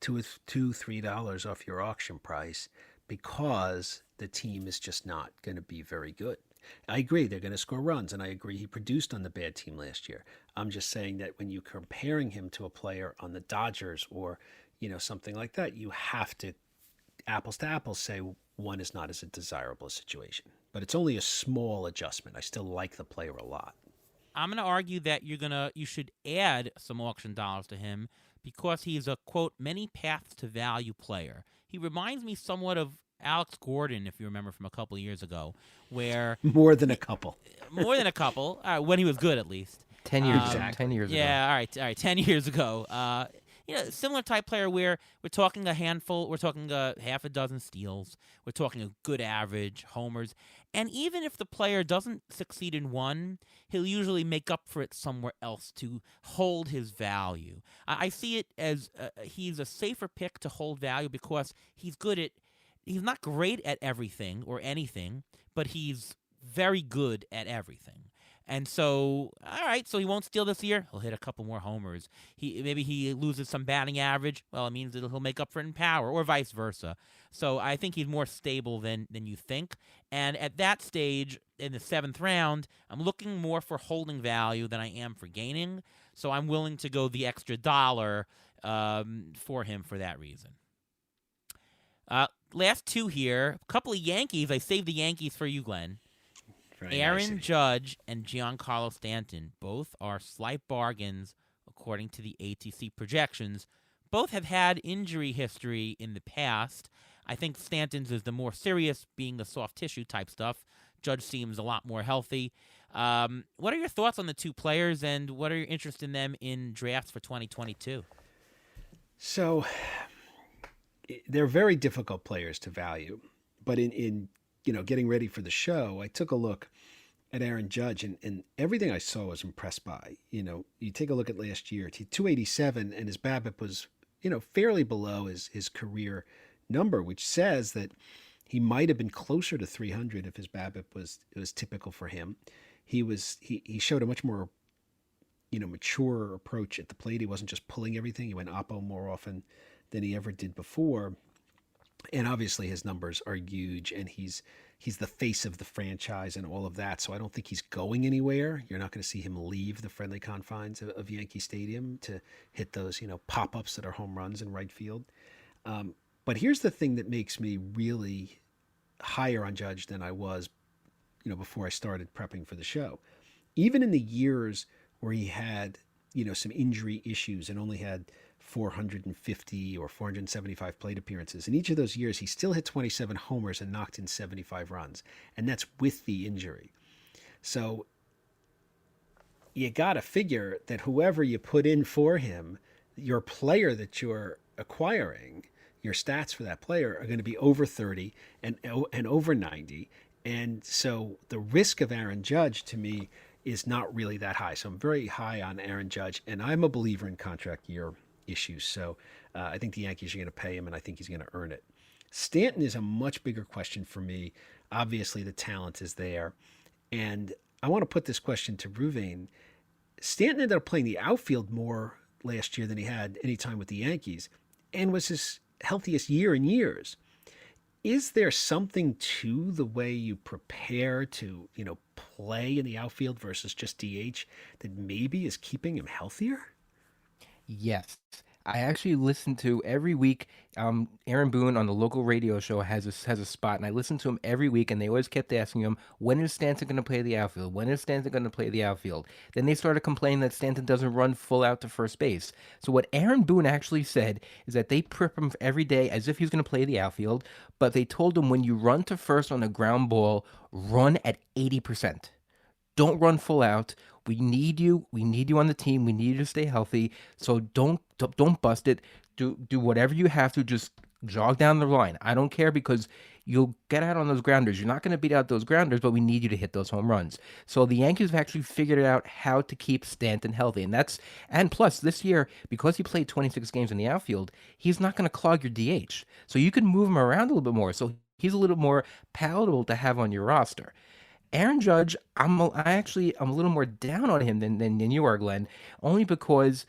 $2, $3 off your auction price, because the team is just not going to be very good. I agree they're going to score runs, and I agree he produced on the bad team last year. I'm just saying that when you're comparing him to a player on the Dodgers or something like that, you have to apples to apples say one is not as a desirable situation. But it's only a small adjustment. I still like the player a lot. I'm going to argue that you should add some auction dollars to him because he's a, quote, many paths to value player. He reminds me somewhat of Alex Gordon, if you remember from a couple of years ago, where... More than a couple. More than a couple, when he was good at least. 10 years, 10 years ago. Yeah, all right, 10 years ago. Similar type player where we're talking a handful, we're talking half a dozen steals, we're talking a good average, homers, and even if the player doesn't succeed in one, he'll usually make up for it somewhere else to hold his value. I see it as he's a safer pick to hold value because he's not great at everything or anything, but he's very good at everything. And so, all right, so he won't steal this year. He'll hit a couple more homers. Maybe he loses some batting average. Well, it means that he'll make up for it in power, or vice versa. So I think he's more stable than you think. And at that stage, in the 7th round, I'm looking more for holding value than I am for gaining. So I'm willing to go the extra dollar for him for that reason. Last two here, a couple of Yankees. I saved the Yankees for you, Glenn. Aaron Judge and Giancarlo Stanton both are slight bargains according to the ATC projections. Both have had injury history in the past. I think Stanton's is the more serious, being the soft tissue type stuff. Judge seems a lot more healthy. What are your thoughts on the two players, and what are your interest in them in drafts for 2022? So they're very difficult players to value, but in getting ready for the show, I took a look at Aaron Judge, and everything I saw was impressed by. You take a look at last year, 287, and his BABIP was, fairly below his career number, which says that he might have been closer to 300 if his BABIP was typical for him. He showed a much more, mature approach at the plate. He wasn't just pulling everything. He went oppo more often than he ever did before. And obviously his numbers are huge, and he's the face of the franchise and all of that. So I don't think he's going anywhere. You're not going to see him leave the friendly confines of Yankee Stadium to hit those, pop-ups that are home runs in right field. But here's the thing that makes me really higher on Judge than I was, before I started prepping for the show. Even in the years where he had, some injury issues and only had 450 or 475 plate appearances. In each of those years, he still hit 27 homers and knocked in 75 runs. And that's with the injury. So you got to figure that whoever you put in for him, your player that you're acquiring, your stats for that player are going to be over 30 and over 90. And so the risk of Aaron Judge to me is not really that high. So I'm very high on Aaron Judge, and I'm a believer in contract year issues. So I think the Yankees are going to pay him, and I think he's going to earn it. Stanton is a much bigger question for me. Obviously, the talent is there. And I want to put this question to Ruvain. Stanton ended up playing the outfield more last year than he had any time with the Yankees and was his healthiest year in years. Is there something to the way you prepare to, play in the outfield versus just DH that maybe is keeping him healthier? Yes. I actually listen to every week. Aaron Boone on the local radio show has a spot, and I listen to him every week. And they always kept asking him, "When is Stanton going to play the outfield? When is Stanton going to play the outfield?" Then they started complaining that Stanton doesn't run full out to first base. So what Aaron Boone actually said is that they prep him every day as if he's going to play the outfield, but they told him when you run to first on a ground ball, run at 80%. Don't run full out. We need you. We need you on the team. We need you to stay healthy. So don't bust it. Do whatever you have to. Just jog down the line. I don't care because you'll get out on those grounders. You're not going to beat out those grounders, but we need you to hit those home runs. So the Yankees have actually figured out how to keep Stanton healthy, and plus this year because he played 26 games in the outfield, he's not going to clog your DH. So you can move him around a little bit more. So he's a little more palatable to have on your roster. Aaron Judge, I'm a little more down on him than you are, Glenn, only because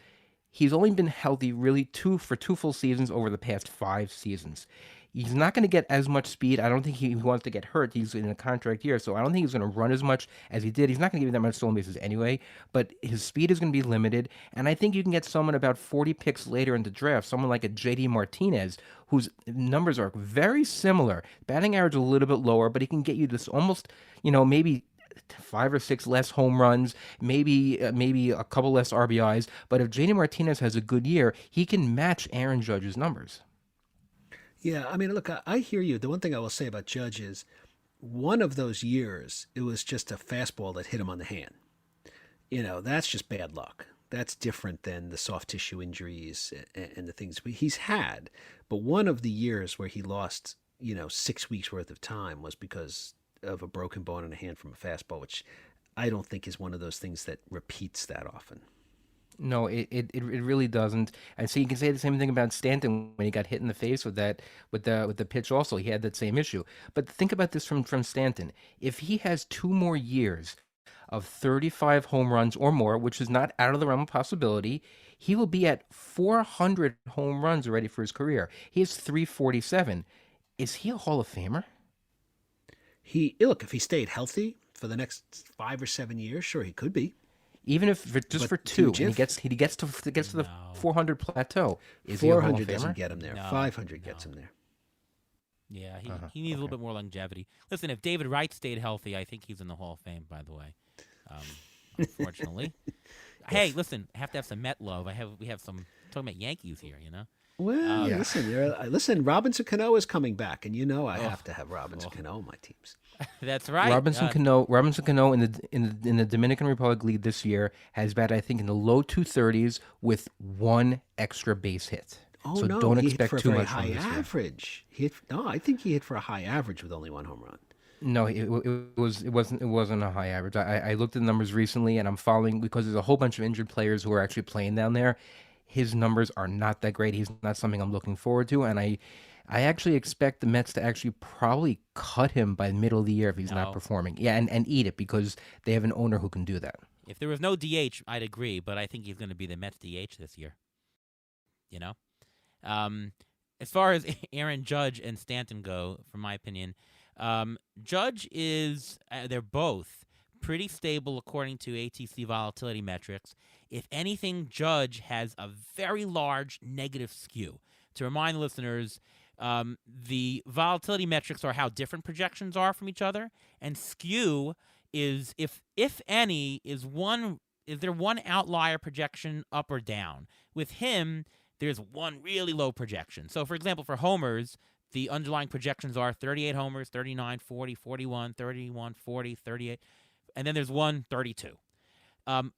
he's only been healthy really two full seasons over the past 5 seasons. He's not going to get as much speed. I don't think he wants to get hurt. He's in a contract year, so I don't think he's going to run as much as he did. He's not going to give you that much stolen bases anyway, but his speed is going to be limited. And I think you can get someone about 40 picks later in the draft, someone like a JD Martinez, whose numbers are very similar. Batting average a little bit lower, but he can get you this almost, maybe 5 or 6 less home runs, maybe a couple less RBIs. But if JD Martinez has a good year, he can match Aaron Judge's numbers. Yeah, I mean, look, I hear you. The one thing I will say about Judge is one of those years, it was just a fastball that hit him on the hand. That's just bad luck. That's different than the soft tissue injuries and the things he's had. But one of the years where he lost, 6 weeks worth of time was because of a broken bone in a hand from a fastball, which I don't think is one of those things that repeats that often. No, it really doesn't. And so you can say the same thing about Stanton when he got hit in the face with the pitch. Also, he had that same issue. But think about this from Stanton. If he has 2 more years of 35 home runs or more, which is not out of the realm of possibility, he will be at 400 home runs already for his career. He has 347. Is he a Hall of Famer? Look, if he stayed healthy for the next 5 or 7 years, sure, he could be. Even if just But for two, and Jeff, he gets to the No. 400 plateau, is he a Hall of 400 Famer? doesn't get him there. No, 500 gets no. him there. Yeah, he needs a little bit more longevity. Listen, if David Wright stayed healthy, I think he's in the Hall of Fame, by the way. Unfortunately. Hey, listen, I have to have some Met love. We have some talking about Yankees here, Well, Yeah. listen, Robinson Cano is coming back, and I have to have Robinson Cano on my teams. That's right. Robinson Cano in the Dominican Republic League this year has batted, I think, in the low 230s with one extra base hit. Oh So no, don't he hit expect for a too very much from high him this year. average. I think he hit for a high average with only one home run. No, it wasn't a high average. I looked at the numbers recently, and I'm following because there's a whole bunch of injured players who are actually playing down there. His numbers are not that great. He's not something I'm looking forward to, and I actually expect the Mets to actually probably cut him by the middle of the year if he's not No. performing. Yeah, and eat it because they have an owner who can do that. If there was no DH, I'd agree, but I think he's going to be the Mets DH this year. You know? As far as Aaron Judge and Stanton go, from my opinion, Judge is, they're both pretty stable according to ATC volatility metrics. If anything, Judge has a very large negative skew. To remind listeners, the volatility metrics are how different projections are from each other, and skew is if any is there one outlier projection up or down. With him, there's one really low projection. So for example, for homers, the underlying projections are 38 homers, 39, 40, 41, 31, 40, 38, and then there's 32.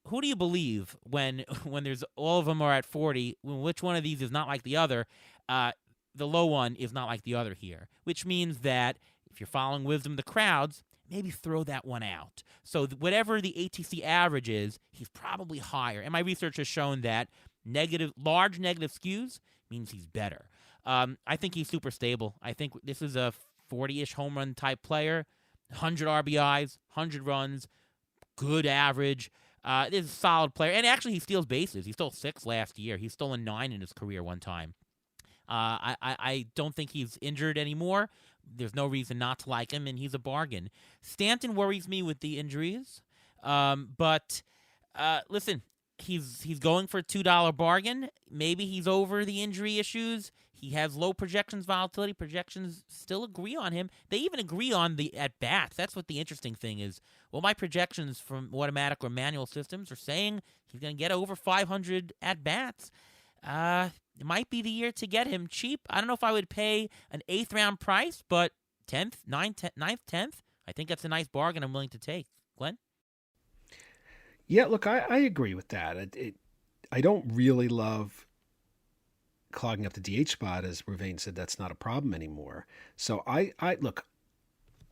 Who do you believe when there's all of them are at 40? Which one of these is not like the other? The low one is not like the other here, which means that if you're following wisdom of the crowds, maybe throw that one out. So whatever the ATC average is, he's probably higher. And my research has shown that large negative skews means he's better. I think he's super stable. I think this is a 40-ish home run type player. 100 RBIs, 100 runs, good average. Is a solid player. And actually, he steals bases. He stole 6 last year. He's stolen 9 in his career one time. I don't think he's injured anymore. There's no reason not to like him, and he's a bargain. Stanton worries me with the injuries. But listen, he's going for a $2 bargain. Maybe he's over the injury issues. He has low projections volatility. Projections still agree on him. They even agree on the at bats. That's what the interesting thing is. Well, my projections from automatic or manual systems are saying he's going to get over 500 at bats. It might be the year to get him cheap. I don't know if I would pay an 8th round price, but 10th, 9th, 10th, I think that's a nice bargain I'm willing to take. Glenn? Yeah, look, I agree with that. I don't really love clogging up the DH spot, as Ravane said. That's not a problem anymore. So I look.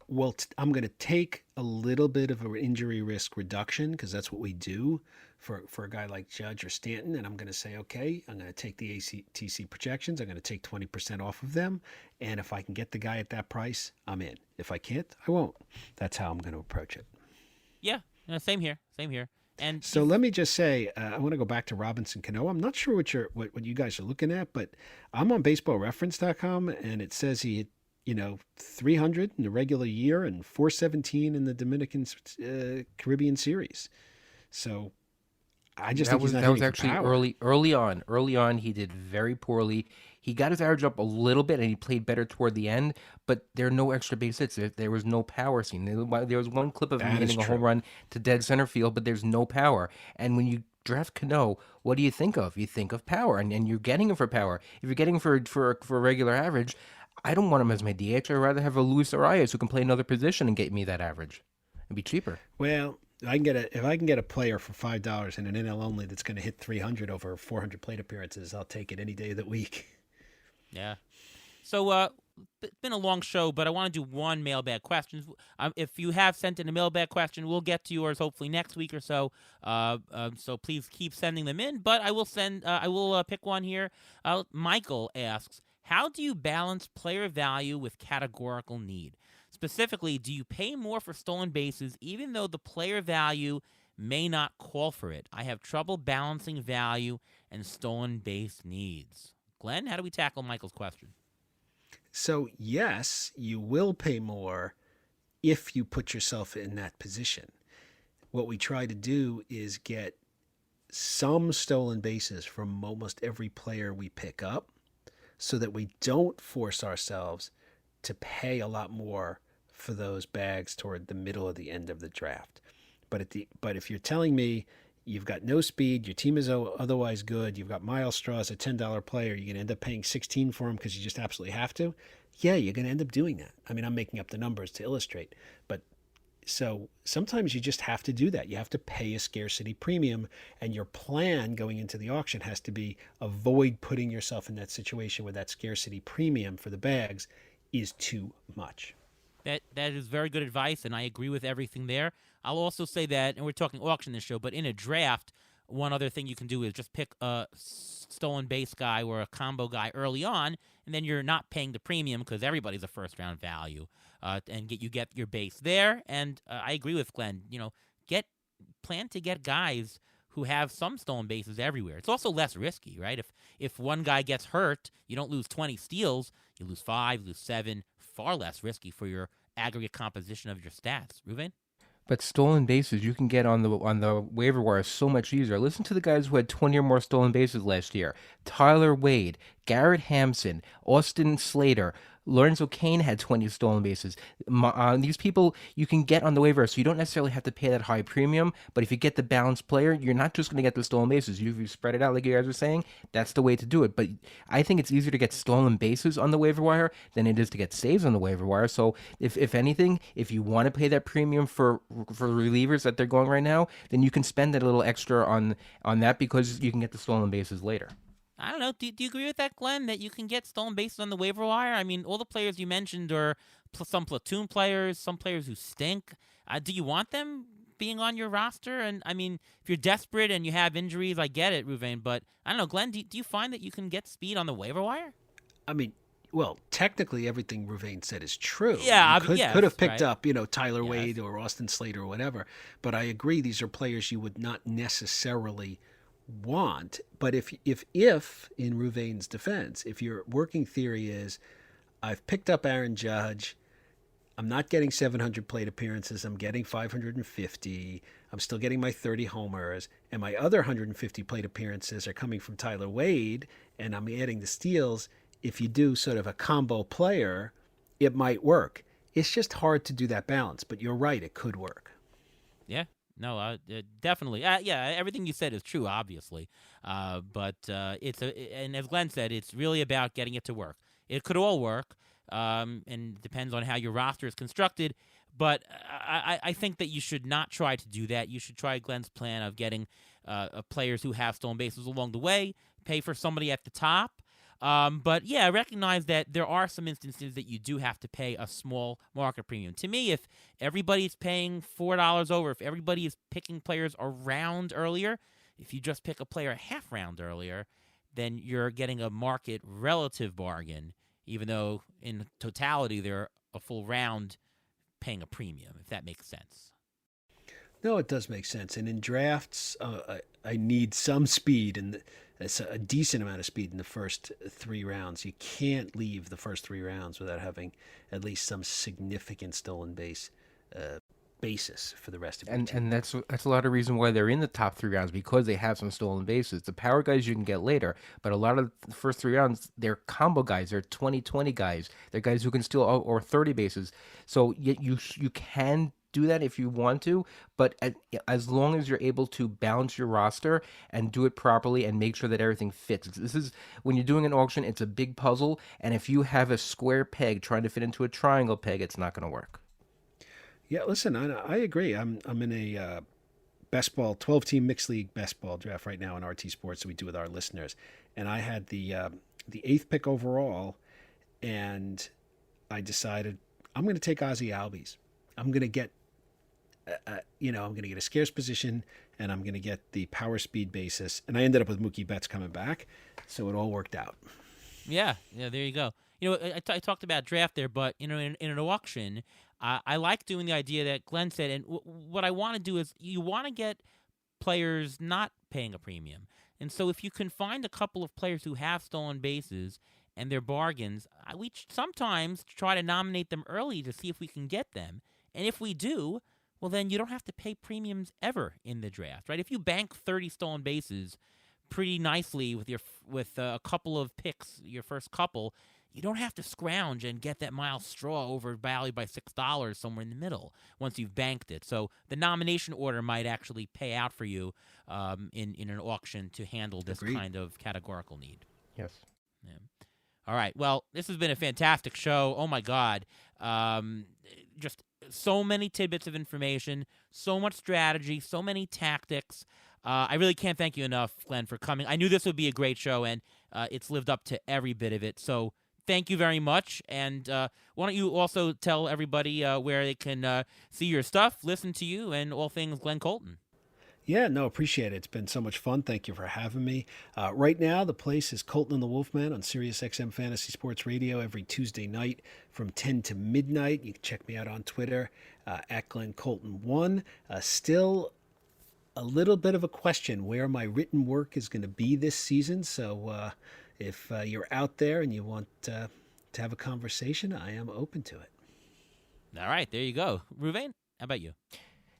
Well, I'm going to take a little bit of an injury risk reduction because that's what we do for a guy like Judge or Stanton. And I'm going to say, okay, I'm going to take the ACTC projections. I'm going to take 20% off of them. And if I can get the guy at that price, I'm in. If I can't, I won't. That's how I'm going to approach it. Yeah, same here. Same here. And so let me just say, I want to go back to Robinson Cano. I'm not sure what you guys are looking at, but I'm on baseballreference.com, and it says he, 300 in the regular year and 417 in the Dominican Caribbean series. So I just think that was actually early on. Early on, he did very poorly. He got his average up a little bit, and he played better toward the end. But there are no extra base hits. There was no power seen. There was one clip of him hitting a home run to dead center field, but there's no power. And when you draft Cano, what do you think of? You think of power, and you're getting him for power. If you're getting him for a regular average, I don't want him as my DH. I'd rather have a Luis Arias who can play another position and get me that average. It'd be cheaper. Well, if I can get a player for $5 in an NL only that's going to hit 300 over 400 plate appearances, I'll take it any day of the week. Yeah. So it's been a long show, but I want to do one mailbag question. If you have sent in a mailbag question, we'll get to yours hopefully next week or so. So please keep sending them in. But I will pick one here. Michael asks, how do you balance player value with categorical need? Specifically, do you pay more for stolen bases even though the player value may not call for it? I have trouble balancing value and stolen base needs. Glenn, how do we tackle Michael's question? So, yes, you will pay more if you put yourself in that position. What we try to do is get some stolen bases from almost every player we pick up so that we don't force ourselves to pay a lot more for those bags toward the middle of the end of the draft. But if you're telling me you've got no speed, your team is otherwise good, you've got Miles Straw as a $10 player, you're going to end up paying $16 for him because you just absolutely have to, yeah, you're going to end up doing that. I mean, I'm making up the numbers to illustrate, but so sometimes you just have to do that. You have to pay a scarcity premium, and your plan going into the auction has to be avoid putting yourself in that situation where that scarcity premium for the bags is too much. That is very good advice, and I agree with everything there. I'll also say that, and we're talking auction this show, but in a draft, one other thing you can do is just pick a stolen base guy or a combo guy early on, and then you're not paying the premium because everybody's a first-round value, and you get your base there. And I agree with Glenn. Plan to get guys who have some stolen bases everywhere. It's also less risky, right? If one guy gets hurt, you don't lose 20 steals, you lose 5, lose 7. Far less risky for your aggregate composition of your stats. Ruvain? But stolen bases you can get on the waiver wire so much easier. Listen to the guys who had 20 or more stolen bases last year. Tyler Wade, Garrett Hampson, Austin Slater, Lorenzo Cain had 20 stolen bases. These people you can get on the waiver, so you don't necessarily have to pay that high premium. But if you get the balanced player, you're not just going to get the stolen bases. If you spread it out like you guys were saying, that's the way to do it. But I think it's easier to get stolen bases on the waiver wire than it is to get saves on the waiver wire. So if anything, if you want to pay that premium for relievers that they're going right now, then you can spend that a little extra on that because you can get the stolen bases later. I don't know. Do you agree with that, Glenn, that you can get stolen bases on the waiver wire? I mean, all the players you mentioned are some platoon players, some players who stink. Do you want them being on your roster? And, I mean, if you're desperate and you have injuries, I get it, Ruvain. But, I don't know, Glenn, do you find that you can get speed on the waiver wire? I mean, well, technically everything Ruvain said is true. Yeah, You could yes, have picked right. up, Tyler Yes. Wade or Austin Slater or whatever. But I agree, these are players you would not necessarily want. But if in Ruvain's defense, if your working theory is, I've picked up Aaron Judge, I'm not getting 700 plate appearances. I'm getting 550. I'm still getting my 30 homers. And my other 150 plate appearances are coming from Tyler Wade, and I'm adding the steals. If you do sort of a combo player, it might work. It's just hard to do that balance. But you're right, it could work. Yeah. No, definitely. Yeah, everything you said is true, obviously. But and as Glenn said, it's really about getting it to work. It could all work, and depends on how your roster is constructed. But I think that you should not try to do that. You should try Glenn's plan of getting players who have stolen bases along the way, pay for somebody at the top. But yeah, recognize that there are some instances that you do have to pay a small market premium. To me, if everybody's paying $4 over, if everybody is picking players a round earlier, if you just pick a player a half round earlier, then you're getting a market relative bargain, even though in totality they're a full round paying a premium, if that makes sense. No, it does make sense. And in drafts, I need some speed, and it's a decent amount of speed in the first 3 rounds. You can't leave the first 3 rounds without having at least some significant stolen base basis for the rest of your team. And that's a lot of reason why they're in the top 3 rounds, because they have some stolen bases. The power guys you can get later, but a lot of the first 3 rounds, they're combo guys. They're 20-20 guys. They're guys who can steal or 30 bases. So you can do that if you want to, but as long as you're able to balance your roster and do it properly and make sure that everything fits. This is when you're doing an auction, it's a big puzzle, and if you have a square peg trying to fit into a triangle peg, it's not going to work. Yeah, listen, I agree. I'm in a best ball 12-team mixed league best ball draft right now in RT Sports that we do with our listeners, and I had the 8th pick overall, and I decided I'm going to take Ozzie Albies. I'm going to get I'm going to get a scarce position, and I'm going to get the power speed basis. And I ended up with Mookie Betts coming back, so it all worked out. Yeah, there you go. I talked about draft there, but in an auction, I like doing the idea that Glenn said, and what I want to do is you want to get players not paying a premium. And so if you can find a couple of players who have stolen bases and they're bargains, we sometimes try to nominate them early to see if we can get them. And if we do, well, then you don't have to pay premiums ever in the draft, right? If you bank 30 stolen bases pretty nicely with a couple of picks, your first couple, you don't have to scrounge and get that Miles Straw overvalued by $6 somewhere in the middle once you've banked it. So the nomination order might actually pay out for you in an auction to handle this Agreed. kind of categorical need. Yes. Yeah. All right. Well, this has been a fantastic show. Oh, my God. Just so many tidbits of information, so much strategy, so many tactics. I really can't thank you enough, Glenn, for coming. I knew this would be a great show, and it's lived up to every bit of it. So thank you very much. And why don't you also tell everybody where they can see your stuff, listen to you, and all things Glenn Colton. Yeah, no, appreciate it. It's been so much fun. Thank you for having me. Right now, the place is Colton and the Wolfman on Sirius XM Fantasy Sports Radio every Tuesday night from 10 to midnight. You can check me out on Twitter at Glenn Colton 1. Still a little bit of a question where my written work is going to be this season. So if you're out there and you want to have a conversation, I am open to it. All right, there you go. Ruvain, how about you?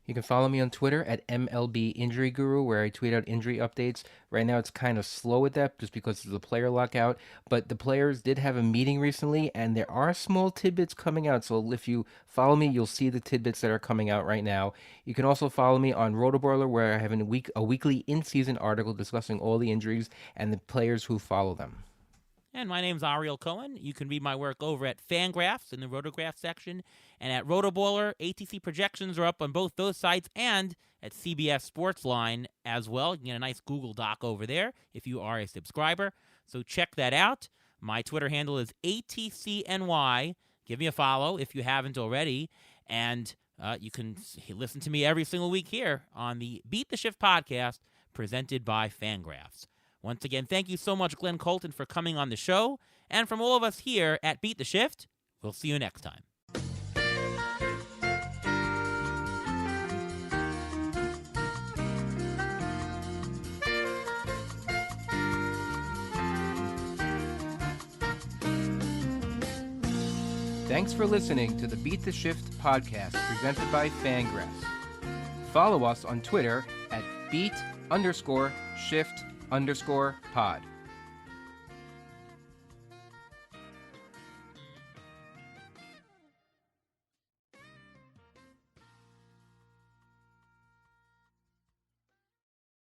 You can follow me on Twitter at MLB Injury Guru, where I tweet out injury updates. Right now, it's kind of slow with that just because of the player lockout. But the players did have a meeting recently, and there are small tidbits coming out. So if you follow me, you'll see the tidbits that are coming out right now. You can also follow me on Rotoboiler, where I have a weekly in-season article discussing all the injuries and the players who follow them. And my name's Ariel Cohen. You can read my work over at Fangraphs in the Rotograph section. And at Rotoboiler, ATC projections are up on both those sites and at CBS Sportsline as well. You can get a nice Google Doc over there if you are a subscriber. So check that out. My Twitter handle is ATCNY. Give me a follow if you haven't already. And you can listen to me every single week here on the Beat the Shift podcast presented by Fangraphs. Once again, thank you so much, Glenn Colton, for coming on the show. And from all of us here at Beat the Shift, we'll see you next time. Thanks for listening to the Beat the Shift podcast presented by Fangraphs. Follow us on Twitter at beat_shift_pod.